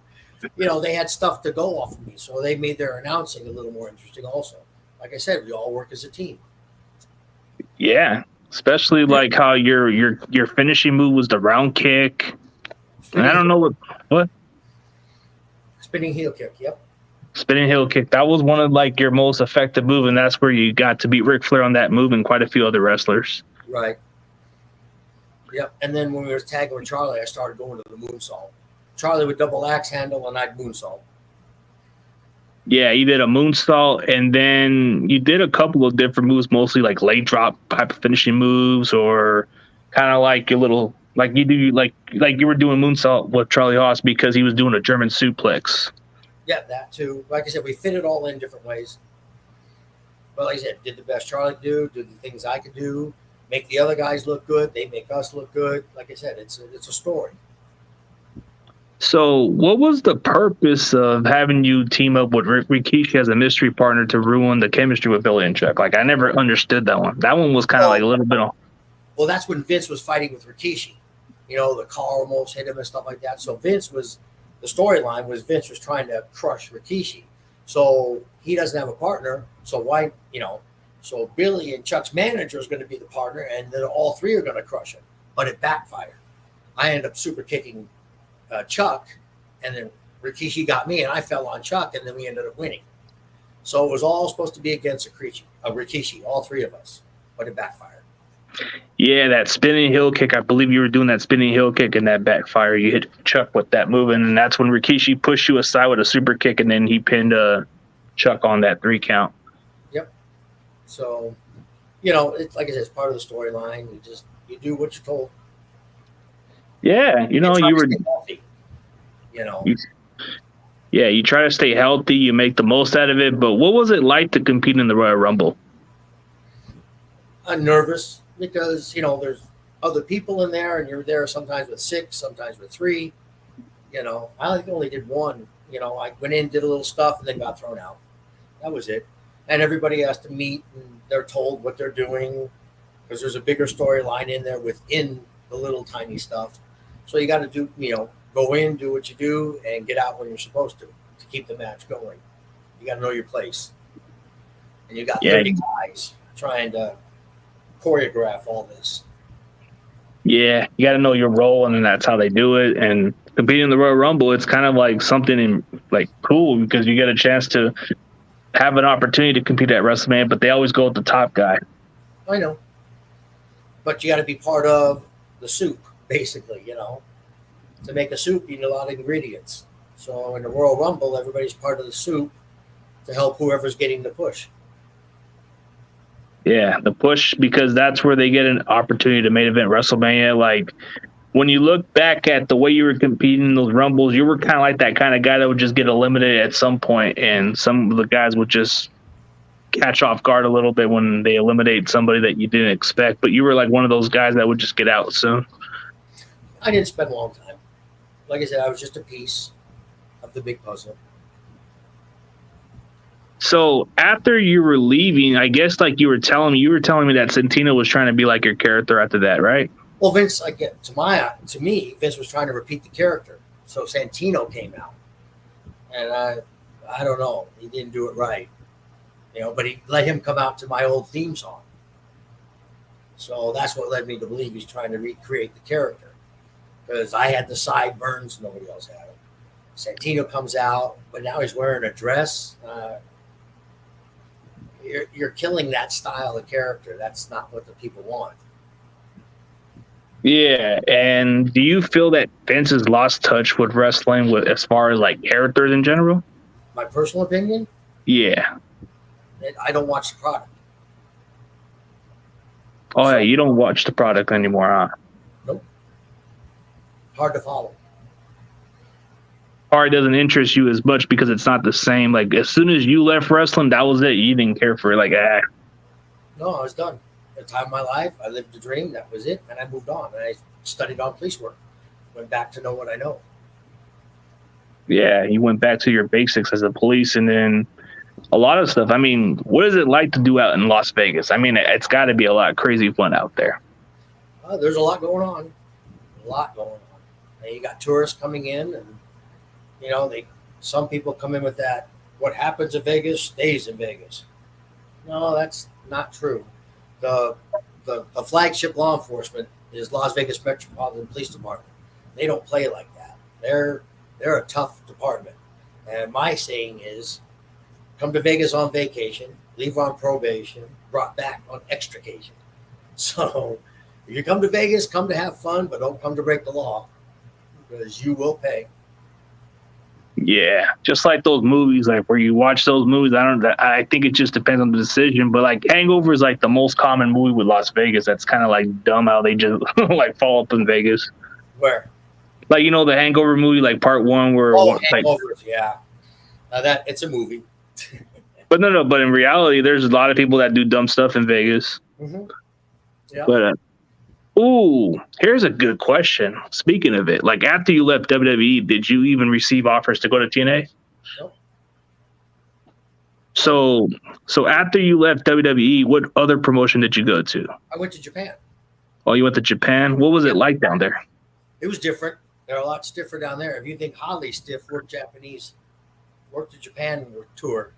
they had stuff to go off of me, so they made their announcing a little more interesting. Also, like I said, we all work as a team. Yeah, especially like how your finishing move was the round kick. And I don't know what spinning heel kick. Yep. Spinning heel kick. That was one of like your most effective move, and that's where you got to beat Ric Flair on that move and quite a few other wrestlers. Right. Yep. And then when we were tagging with Charlie, I started going to the moonsault. Charlie would double axe handle, and I'd moonsault. Yeah, you did a moonsault, and then you did a couple of different moves, mostly like leg drop type of finishing moves, or kind of like your little like you do like you were doing moonsault with Charlie Haas because he was doing a German suplex. Yeah, that too. Like I said, we fit it all in different ways. But like I said, did the best Charlie do the things I could do, make the other guys look good. They make us look good. Like I said, it's a story. So what was the purpose of having you team up with Rikishi as a mystery partner to ruin the chemistry with Billy and Chuck? Like, I never understood that one. That one was kind of like a little bit of... Well, that's when Vince was fighting with Rikishi. The car almost hit him and stuff like that. So the storyline was Vince was trying to crush Rikishi. So he doesn't have a partner. So why, so Billy and Chuck's manager is going to be the partner, and then all three are going to crush him. But it backfired. I ended up super kicking Chuck, and then Rikishi got me, and I fell on Chuck, and then we ended up winning. So it was all supposed to be against Rikishi, all three of us, but it backfired. Yeah, that spinning heel kick. I believe you were doing that spinning heel kick, and that backfire. You hit Chuck with that move, and that's when Rikishi pushed you aside with a super kick, and then he pinned Chuck on that 3 count. Yep. So, it's like I said, it's part of the storyline. You do what you're told. Yeah, you were healthy, you try to stay healthy, you make the most out of it. But what was it like to compete in the Royal Rumble? I'm nervous because, there's other people in there, and you're there sometimes with 6, sometimes with 3. I only did 1. I went in, did a little stuff, and then got thrown out. That was it. And everybody has to meet, and they're told what they're doing because there's a bigger storyline in there within the little tiny stuff. So you got to do, go in, do what you do, and get out when you're supposed to keep the match going. You got to know your place. And you got 30 guys trying to choreograph all this. Yeah, you got to know your role, and then that's how they do it. And competing in the Royal Rumble, it's kind of like something cool because you get a chance to have an opportunity to compete at WrestleMania, but they always go with the top guy. I know. But you got to be part of the soup, basically, To make a soup, you need a lot of ingredients. So in the Royal Rumble, everybody's part of the soup to help whoever's getting the push. Yeah, the push, because that's where they get an opportunity to main event WrestleMania. Like, when you look back at the way you were competing in those Rumbles, you were kind of like that kind of guy that would just get eliminated at some point, and some of the guys would just catch off guard a little bit when they eliminate somebody that you didn't expect. But you were like one of those guys that would just get out soon. I didn't spend a long time. Like I said, I was just a piece of the big puzzle. So after you were leaving, I guess you were telling me that Santino was trying to be like your character after that, right? Well, Vince, to me, Vince was trying to repeat the character. So Santino came out, and I don't know, he didn't do it right, but he let him come out to my old theme song. So that's what led me to believe he's trying to recreate the character, because I had the sideburns, nobody else had them. Santino comes out, but now he's wearing a dress. You're killing that style of character. That's not what the people want. Yeah, and do you feel that Vince has lost touch with wrestling as far as characters in general? My personal opinion? Yeah. I don't watch the product. Oh, yeah, you don't watch the product anymore, huh? Nope. Hard to follow. Or it doesn't interest you as much because it's not the same. As soon as you left wrestling, that was it. You didn't care for it. No, I was done. The time of my life, I lived the dream. That was it. And I moved on. And I studied on police work. went back to know what I know. Yeah, you went back to your basics as a police, and then a lot of stuff. I mean, what is it like to do out in Las Vegas? I mean, it's got to be a lot of crazy fun out there. There's a lot going on, a lot going on. And you got tourists coming in, and they some people come in with that. What happens in Vegas stays in Vegas. No, that's not true. The the flagship law enforcement is Las Vegas Metropolitan Police Department. They don't play like that. They're a tough department. And my saying is, come to Vegas on vacation, leave on probation, brought back on extrication. So if you come to Vegas, come to have fun, but don't come to break the law, because you will pay. Yeah, just like those movies, like where you watch those movies. I think it just depends on the decision, but like Hangover is like the most common movie with Las Vegas. That's kind of like dumb how they just like fall up in Vegas. Where? Like, the Hangover movie, like part one, where Hangovers, yeah. That it's a movie. But no. But in reality, there's a lot of people that do dumb stuff in Vegas. Mm-hmm. Yeah. But here's a good question. Speaking of it, like after you left WWE, did you even receive offers to go to TNA? Nope. So after you left WWE, what other promotion did you go to? I went to Japan. Oh, you went to Japan. What was it like down there? It was different. They're a lot stiffer down there. If you think Holly's stiff, work Japanese, work to Japan tour,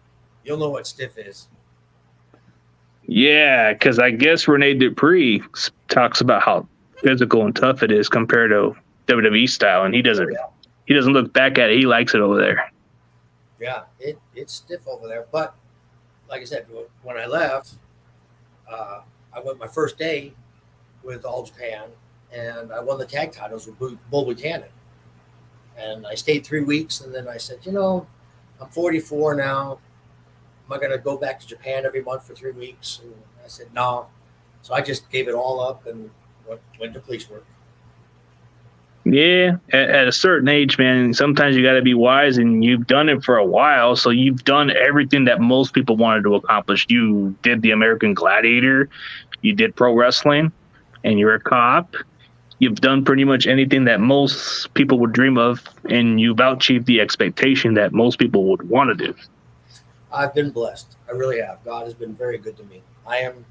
you'll know what stiff is. Yeah, because I guess Rene Dupree talks about how physical and tough it is compared to WWE style, and he doesn't look back at it. He likes it over there. Yeah, it's stiff over there. But like I said, when I left, I went my first day with All Japan, and I won the tag titles with Bull Buchanan. And I stayed 3 weeks, and then I said, I'm 44 now. Am I going to go back to Japan every month for 3 weeks? And I said, no. So I just gave it all up and went to police work. Yeah, at a certain age, man, sometimes you got to be wise, and you've done it for a while. So you've done everything that most people wanted to accomplish. You did the American Gladiator, you did pro wrestling, and you're a cop. You've done pretty much anything that most people would dream of, and you've achieved the expectation that most people would want to do. I've been blessed. I really have. God has been very good to me. I'm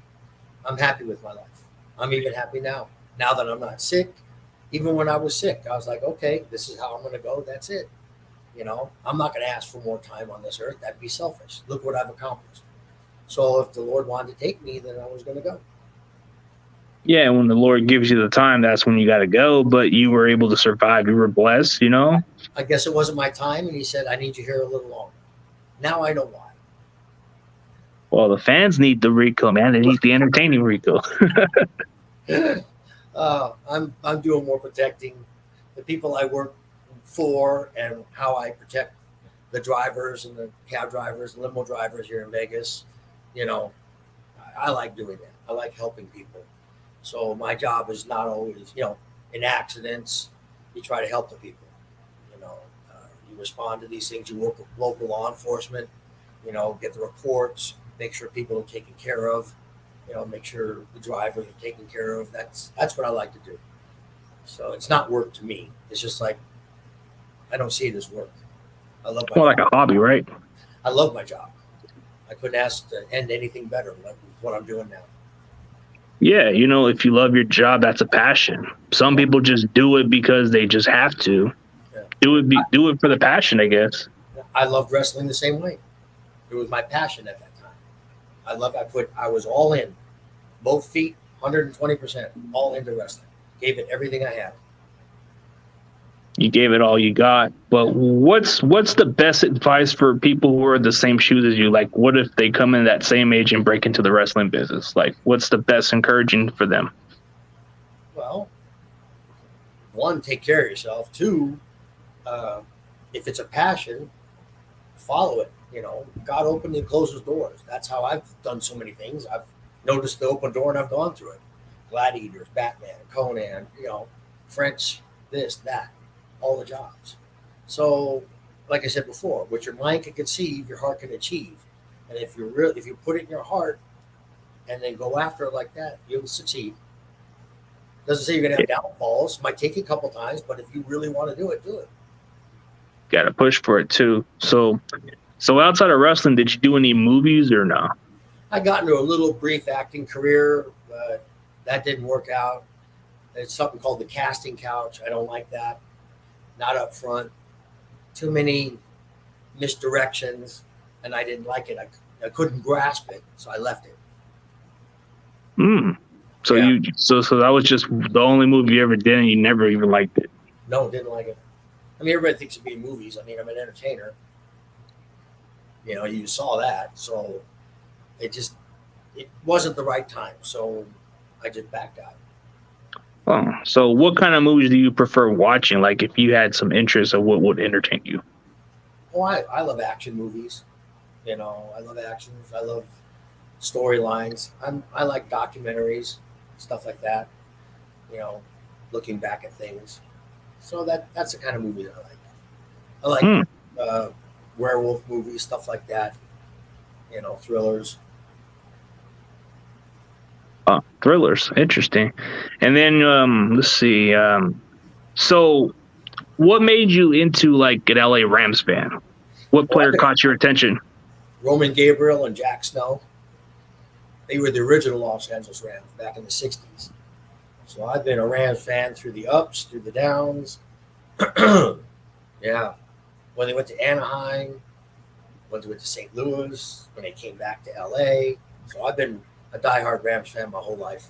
happy with my life. I'm even happy now that I'm not sick. Even when I was sick, I was like, okay, this is how I'm going to go. That's it. I'm not going to ask for more time on this earth. That'd be selfish. Look what I've accomplished. So if the Lord wanted to take me, then I was going to go. Yeah, when the Lord gives you the time, that's when you got to go. But you were able to survive. You were blessed, I guess it wasn't my time, and he said, I need you here a little longer. Now I know why. Well, the fans need the Rico, man. They need the entertaining Rico. I'm doing more protecting the people I work for, and how I protect the drivers and the cab drivers and limo drivers here in Vegas. I like doing that. I like helping people. So my job is not always, in accidents, you try to help the people. You respond to these things. You work with local law enforcement. Get the reports, make sure people are taken care of. Make sure the drivers are taken care of. That's what I like to do. So it's not work to me. It's just like, I don't see it as work. I love my job. Like a hobby, right? I love my job. I couldn't ask to end anything better than what I'm doing now. Yeah, if you love your job, that's a passion. Some people just do it because they just have to. Yeah. Do it for the passion, I guess. I loved wrestling the same way. It was my passion at that time. I was all in, both feet, 120%, all into wrestling. Gave it everything I had. You gave it all you got. But what's the best advice for people who are the same shoes as you? Like, what if they come in that same age and break into the wrestling business? Like, what's the best encouraging for them? Well, one, take care of yourself. Two, if it's a passion, follow it. God opened and closes doors. That's how I've done so many things. I've noticed the open door and I've gone through it. Gladiators, Batman, Conan, French, this, that, all the jobs. So, like I said before, what your mind can conceive, your heart can achieve. And if you put it in your heart and then go after it like that, you'll succeed. Doesn't say you're going to have downfalls. Might take you a couple times, but if you really want to do it, do it. Got to push for it too. So outside of wrestling, did you do any movies or no? I got into a little brief acting career, but that didn't work out. It's something called the casting couch. I don't like that. Not up front. Too many misdirections, and I didn't like it. I couldn't grasp it, so I left it. So so that was just the only movie you ever did, and you never even liked it. No, didn't like it. I mean, everybody thinks of me in movies. I mean, I'm an entertainer. You saw that, so it wasn't the right time. So I just backed out. Oh, so what kind of movies do you prefer watching? Like, if you had some interest of what would entertain you? Oh, I love action movies. I love actions. I love storylines. I like documentaries, stuff like that. Looking back at things. So that's the kind of movie that I like. I like werewolf movies, stuff like that. Thrillers. Thrillers, interesting. And then let's see. So, what made you into like an LA Rams fan? What player caught your attention? Roman Gabriel and Jack Snow. They were the original Los Angeles Rams back in the '60s. So I've been a Rams fan through the ups, through the downs. Yeah. When they went to Anaheim, when they went to St. Louis, when they came back to LA. So I've been a diehard Rams fan my whole life.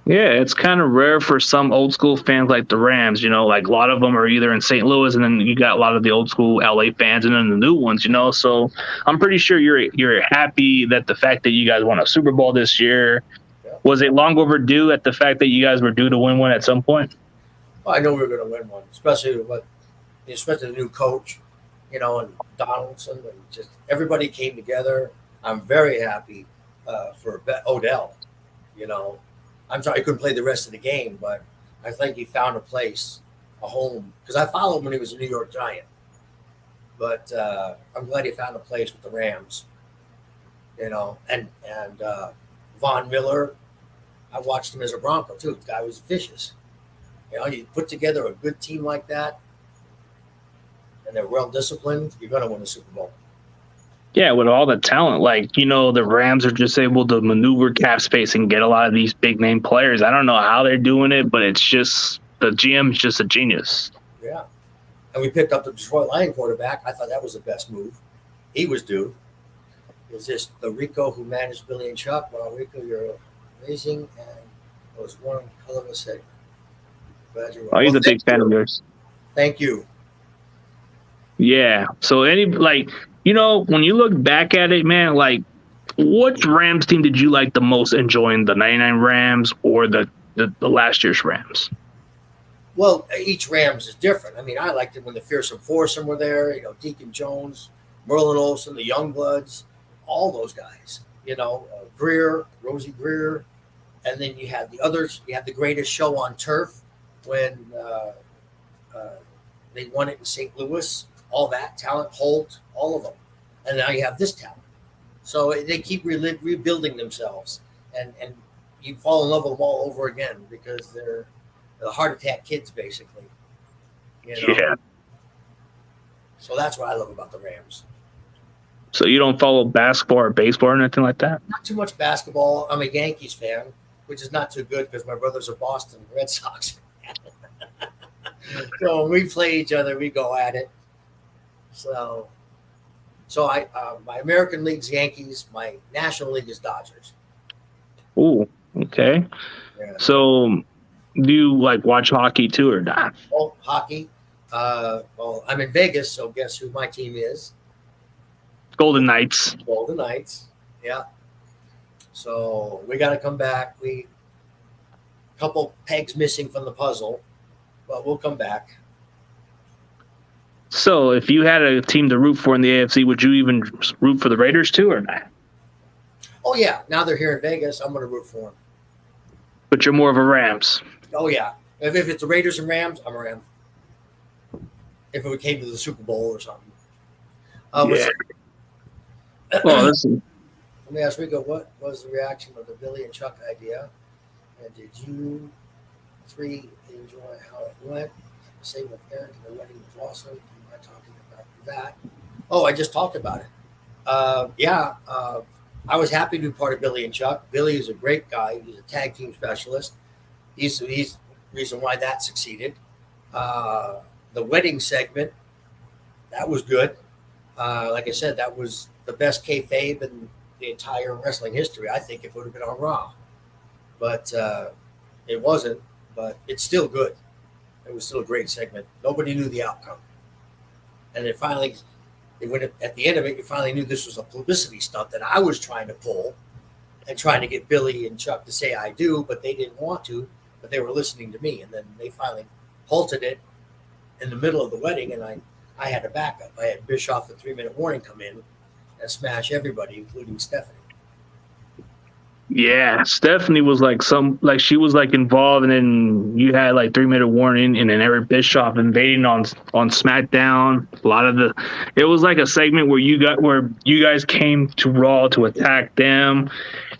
Yeah, it's kind of rare for some old school fans like the Rams, like a lot of them are either in St. Louis, and then you got a lot of the old school LA fans and then the new ones, So I'm pretty sure you're happy that the fact that you guys won a Super Bowl this year. Yeah. Was it long overdue at the fact that you guys were due to win one at some point? Well, I know we were going to win one, especially the new coach, and Donaldson, and just everybody came together. I'm very happy for Odell, I'm sorry he couldn't play the rest of the game, but I think he found a place, a home, because I followed him when he was a New York Giant. But I'm glad he found a place with the Rams, and Von Miller. I watched him as a Bronco too. The guy was vicious. You put together a good team like that, and they're well disciplined, you're going to win a Super Bowl. Yeah, with all the talent, the Rams are just able to maneuver cap space and get a lot of these big name players. I don't know how they're doing it, but it's just the GM's just a genius. Yeah, and we picked up the Detroit Lion quarterback. I thought that was the best move. He was due. It was just the Rico who managed Billy and Chuck. Well, Rico, you're amazing, and it was one hell of a segment. Glad you're he's a big fan of yours. Thank you. Yeah. So when you look back at it, man, which Rams team did you like the most enjoying, the 99 Rams or the last year's Rams? Well, each Rams is different. I mean, I liked it when the Fearsome Foursome were there, Deacon Jones, Merlin Olsen, the Youngbloods, all those guys, Greer, Rosie Greer. And then you have the others. You have the greatest show on turf when they won it in St. Louis. All that talent, Holt, all of them. And now you have this talent. So they keep rebuilding themselves. And you fall in love with them all over again because they're the heart attack kids, basically. Yeah. So that's what I love about the Rams. So you don't follow basketball or baseball or anything like that? Not too much basketball. I'm a Yankees fan, which is not too good because my brother's a Boston Red Sox fan. So when we play each other, we go at it. So I my American League's Yankees, my National League is Dodgers. Ooh, okay. Yeah. So do you watch hockey too or not? Oh, hockey. Well, I'm in Vegas, so guess who my team is? Golden Knights. Golden Knights. Yeah. So we got to come back. A couple pegs missing from the puzzle, but we'll come back. So if you had a team to root for in the AFC, would you even root for the Raiders too or not? Oh, yeah. Now they're here in Vegas. I'm going to root for them. But you're more of a Rams. Oh, yeah. If it's the Raiders and Rams, I'm a Ram. If it came to the Super Bowl or something. Yeah. Well, listen. Let me ask Rico, what was the reaction of the Billy and Chuck idea? And did you three enjoy how it went? Same with Eric, the wedding was awesome. I'm not talking about that. Oh, I just talked about it. I was happy to be part of Billy and Chuck. Billy is a great guy. He's a tag team specialist. He's the reason why that succeeded. The wedding segment, that was good. Like I said, that was the best kayfabe in the entire wrestling history, I think, if it would have been on Raw. But it wasn't, but it's still good. It was still a great segment. Nobody knew the outcome. And it finally, at the end of it, you finally knew this was a publicity stunt that I was trying to pull and trying to get Billy and Chuck to say I do, but they didn't want to, but they were listening to me. And then they finally halted it in the middle of the wedding, and I had a backup. I had Bischoff with 3-minute warning come in and smash everybody, including Stephanie. Yeah, Stephanie was she was involved, and then you had 3-minute warning, and then Eric Bischoff invading on SmackDown. It was like a segment where you guys came to Raw to attack them,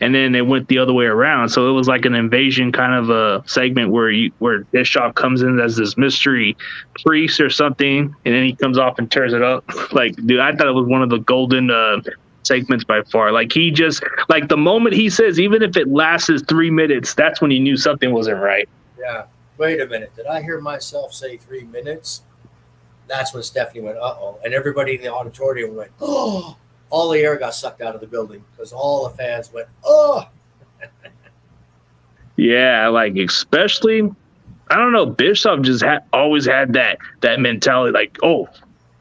and then it went the other way around. So it was like an invasion kind of a segment where Bischoff comes in as this mystery priest or something, and then he comes off and tears it up. Dude, I thought it was one of the golden segments by far. He just the moment he says, even if it lasts 3 minutes, that's when you knew something wasn't right. Yeah. Wait a minute. Did I hear myself say 3 minutes? That's when Stephanie went, uh-oh. And everybody in the auditorium went, oh. All the air got sucked out of the building because all the fans went, oh. Yeah, especially, I don't know, Bischoff just always had that mentality, oh,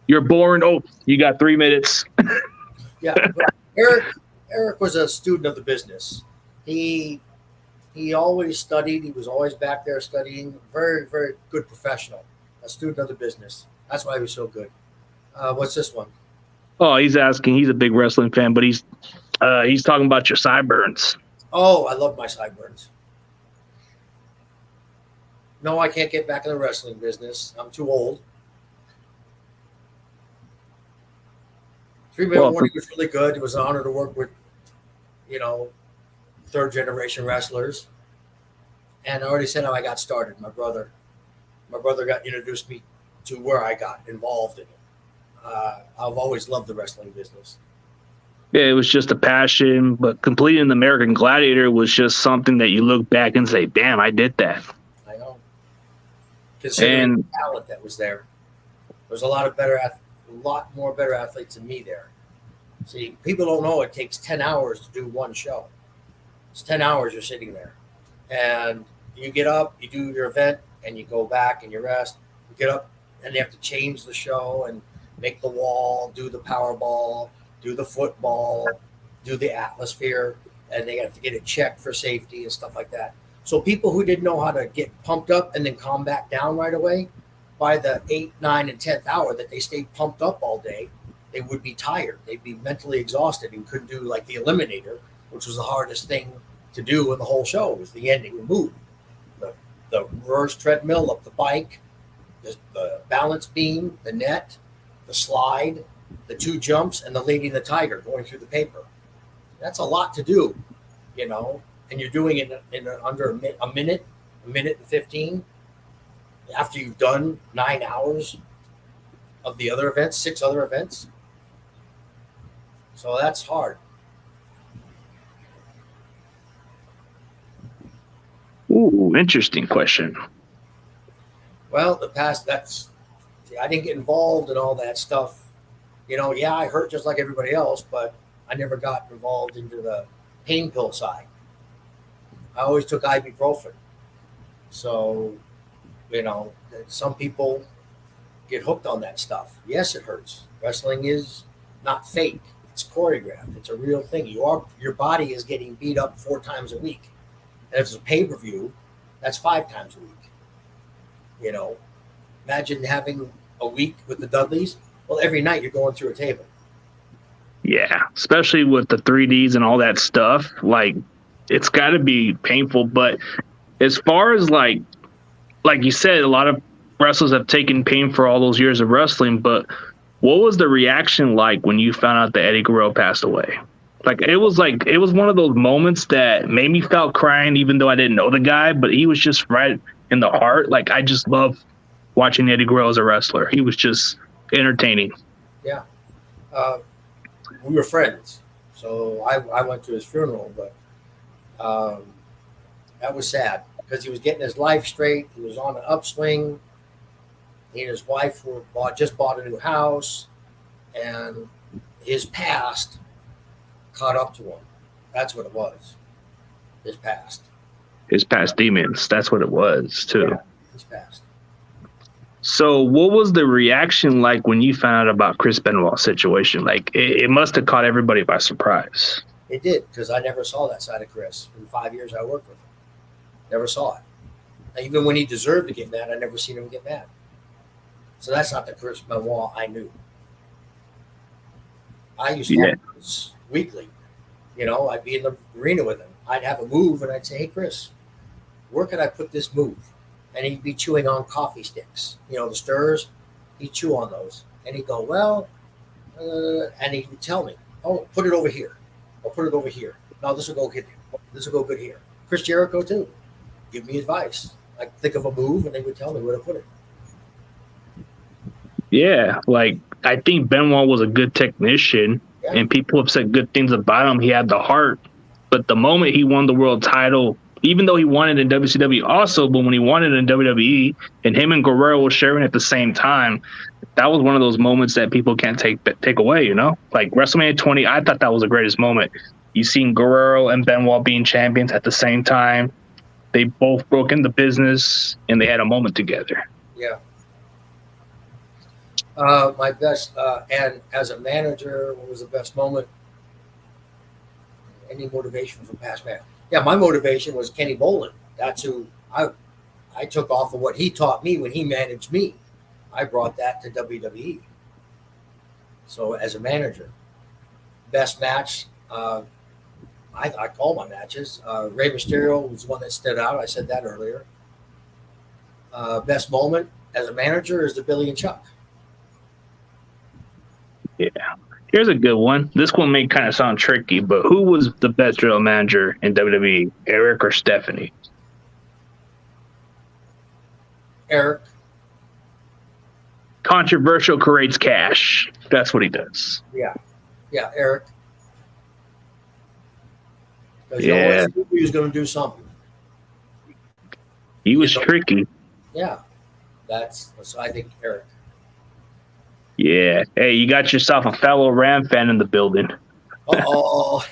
you're boring. Oh, you got 3 minutes. Yeah, Eric was a student of the business. He always studied. He was always back there studying. Very, very good professional. A student of the business. That's why he was so good. What's this one? Oh, he's asking. He's a big wrestling fan, but he's talking about your sideburns. Oh, I love my sideburns. No, I can't get back in the wrestling business. I'm too old. 3-minute warning was really good. It was an honor to work with, third-generation wrestlers. And I already said how I got started. My brother got introduced me to where I got involved in it. I've always loved the wrestling business. Yeah, it was just a passion, but completing the American Gladiator was just something that you look back and say, damn, I did that. I know. Considering the talent that was there. There's a lot more better athletes than me there. See, people don't know it takes 10 hours to do one show. It's 10 hours you're sitting there. And you get up, you do your event, and you go back and you rest. You get up, and you have to change the show and make the wall, do the Powerball, do the football, do the atmosphere, and they have to get it checked for safety and stuff like that. So people who didn't know how to get pumped up and then calm back down right away, by the 8th, 9th, and 10th hour that they stayed pumped up all day, they would be tired. They'd be mentally exhausted and couldn't do the Eliminator, which was the hardest thing to do in the whole show, was the ending, the move. The reverse treadmill up the bike, the balance beam, the net, the slide, the 2 jumps, and the Lady and the Tiger going through the paper. That's a lot to do, and you're doing it in under a minute and 15. After you've done 9 hours of the other events, 6 other events. So that's hard. Ooh, interesting question. Well, I didn't get involved in all that stuff. I hurt just like everybody else, but I never got involved into the pain pill side. I always took ibuprofen. So, some people get hooked on that stuff. Yes, it hurts. Wrestling is not fake. It's choreographed. It's a real thing. Your body is getting beat up 4 times a week. And if it's a pay-per-view, that's 5 times a week. Imagine having a week with the Dudleys. Well, every night you're going through a table. Yeah, especially with the 3Ds and all that stuff. It's got to be painful. But as far as like you said, a lot of wrestlers have taken pain for all those years of wrestling. But what was the reaction like when you found out that Eddie Guerrero passed away? Like it was one of those moments that made me felt crying, even though I didn't know the guy. But he was just right in the heart. Like I just love watching Eddie Guerrero as a wrestler. He was just entertaining. Yeah, we were friends, so I went to his funeral, but that was sad because he was getting his life straight. He was on an upswing. He and his wife just bought a new house, and his past caught up to him. That's what it was. His past. His past demons. That's what it was too. Yeah, his past. So what was the reaction like when you found out about Chris Benoit's situation? Like it must have caught everybody by surprise. It did, because I never saw that side of Chris in the 5 years I worked with him. Never saw it. And even when he deserved to get mad, I never seen him get mad. So that's not the Chris Benoit I knew. I used to talk to him weekly. You know, I'd be in the arena with him. I'd have a move, and I'd say, "Hey, Chris, where could I put this move?" And he'd be chewing on coffee sticks. You know, the stirs. He'd chew on those. And he'd go, "Well," and he would tell me, "Oh, put it over here. Or put it over here. No, this will go good. This will go good here." Chris Jericho, too. Give me advice. I'd think of a move, and they would tell me where to put it. Yeah, like I think Benoit was a good technician, and people have said good things about him. He had the heart, but the moment he won the world title, even though he won it in WCW also, but when he won it in WWE, and him and Guerrero were sharing at the same time, that was one of those moments that people can't take away. You know, like WrestleMania 20, I thought that was the greatest moment. You seen Guerrero and Benoit being champions at the same time. They both broke into business, and they had a moment together. Yeah. My best, and as a manager, what was the best moment? Any motivation from past man? Yeah, my motivation was Kenny Bolin. That's who I took off of what he taught me when he managed me. I brought that to WWE. So as a manager, best match, I call my matches. Rey Mysterio was one that stood out. I said that earlier. Best moment as a manager is the Billy and Chuck. Yeah. Here's a good one. This one may kind of sound tricky, but who was the best general manager in WWE, Eric or Stephanie? Eric. Controversial creates cash. That's what he does. Yeah, Eric. Yeah. He was going to do something. He was tricky. Yeah, so I think Eric. Yeah. Hey, you got yourself a fellow Ram fan in the building. Oh.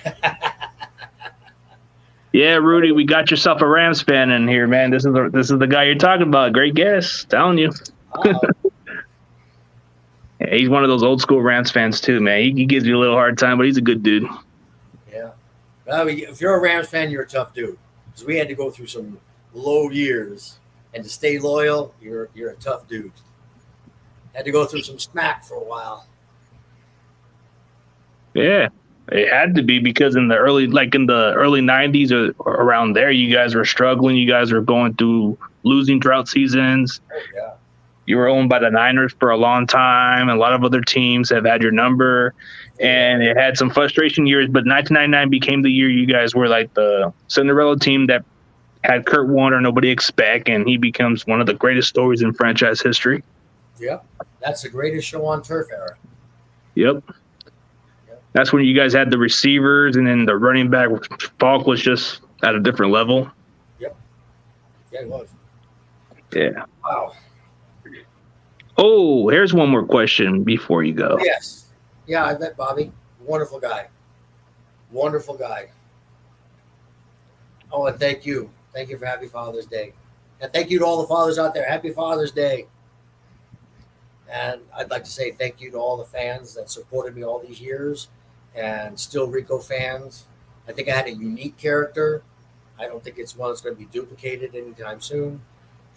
Yeah, Rudy, we got yourself a Rams fan in here, man. This is the guy you're talking about. Great guess, telling you. Yeah, he's one of those old school Rams fans too, man. He gives you a little hard time, but he's a good dude. Yeah. Well, if you're a Rams fan, you're a tough dude. Because we had to go through some low years, and to stay loyal, you're a tough dude. Had to go through some smack for a while. Yeah, it had to be, because in the early 90s or around there, you guys were struggling. You guys were going through losing drought seasons. Oh, yeah. You were owned by the Niners for a long time. A lot of other teams have had your number, and it had some frustration years. But 1999 became the year you guys were like the Cinderella team that had Kurt Warner nobody expect, and he becomes one of the greatest stories in franchise history. Yep. That's the greatest show on turf era. Yep. That's when you guys had the receivers, and then the running back, Falk, was just at a different level. Yep. Yeah, he was. Yeah. Wow. Oh, here's one more question before you go. Yes. Yeah, I met Bobby. Wonderful guy. Wonderful guy. Oh, and thank you. Thank you for Happy Father's Day. And thank you to all the fathers out there. Happy Father's Day. And I'd like to say thank you to all the fans that supported me all these years, and still Rico fans. I think I had a unique character. I don't think it's one that's going to be duplicated anytime soon.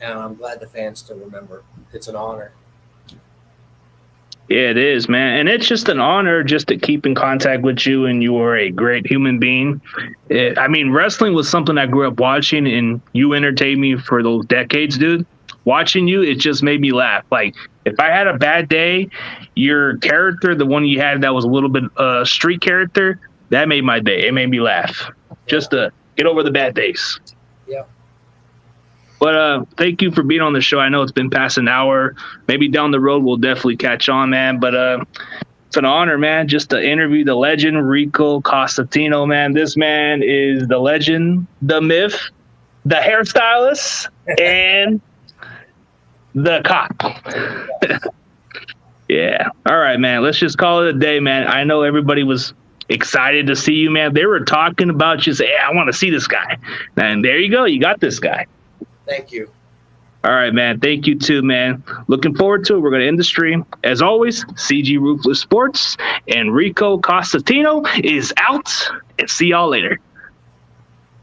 And I'm glad the fans still remember. It's an honor. Yeah, it is, man. And it's just an honor just to keep in contact with you, and you are a great human being. I mean, wrestling was something I grew up watching, and you entertained me for those decades, dude. Watching you, it just made me laugh. Like, if I had a bad day, your character, the one you had that was a little bit street character, That made my day. It made me laugh just to get over the bad days. Yeah. But thank you for being on the show. I know it's been past an hour. Maybe down the road we'll definitely catch on, man. But it's an honor, man, just to interview the legend, Rico Costantino, man. This man is the legend, the myth, the hairstylist, and the cop. Yeah. All right, man. Let's just call it a day, man. I know everybody was excited to see you, man. They were talking about you, say, hey, I want to see this guy. And there you go. You got this guy. Thank you. All right, man. Thank you too, man. Looking forward to it. We're going to end the stream. As always, CG Ruthless Sports and Rico Costantino is out. And see y'all later.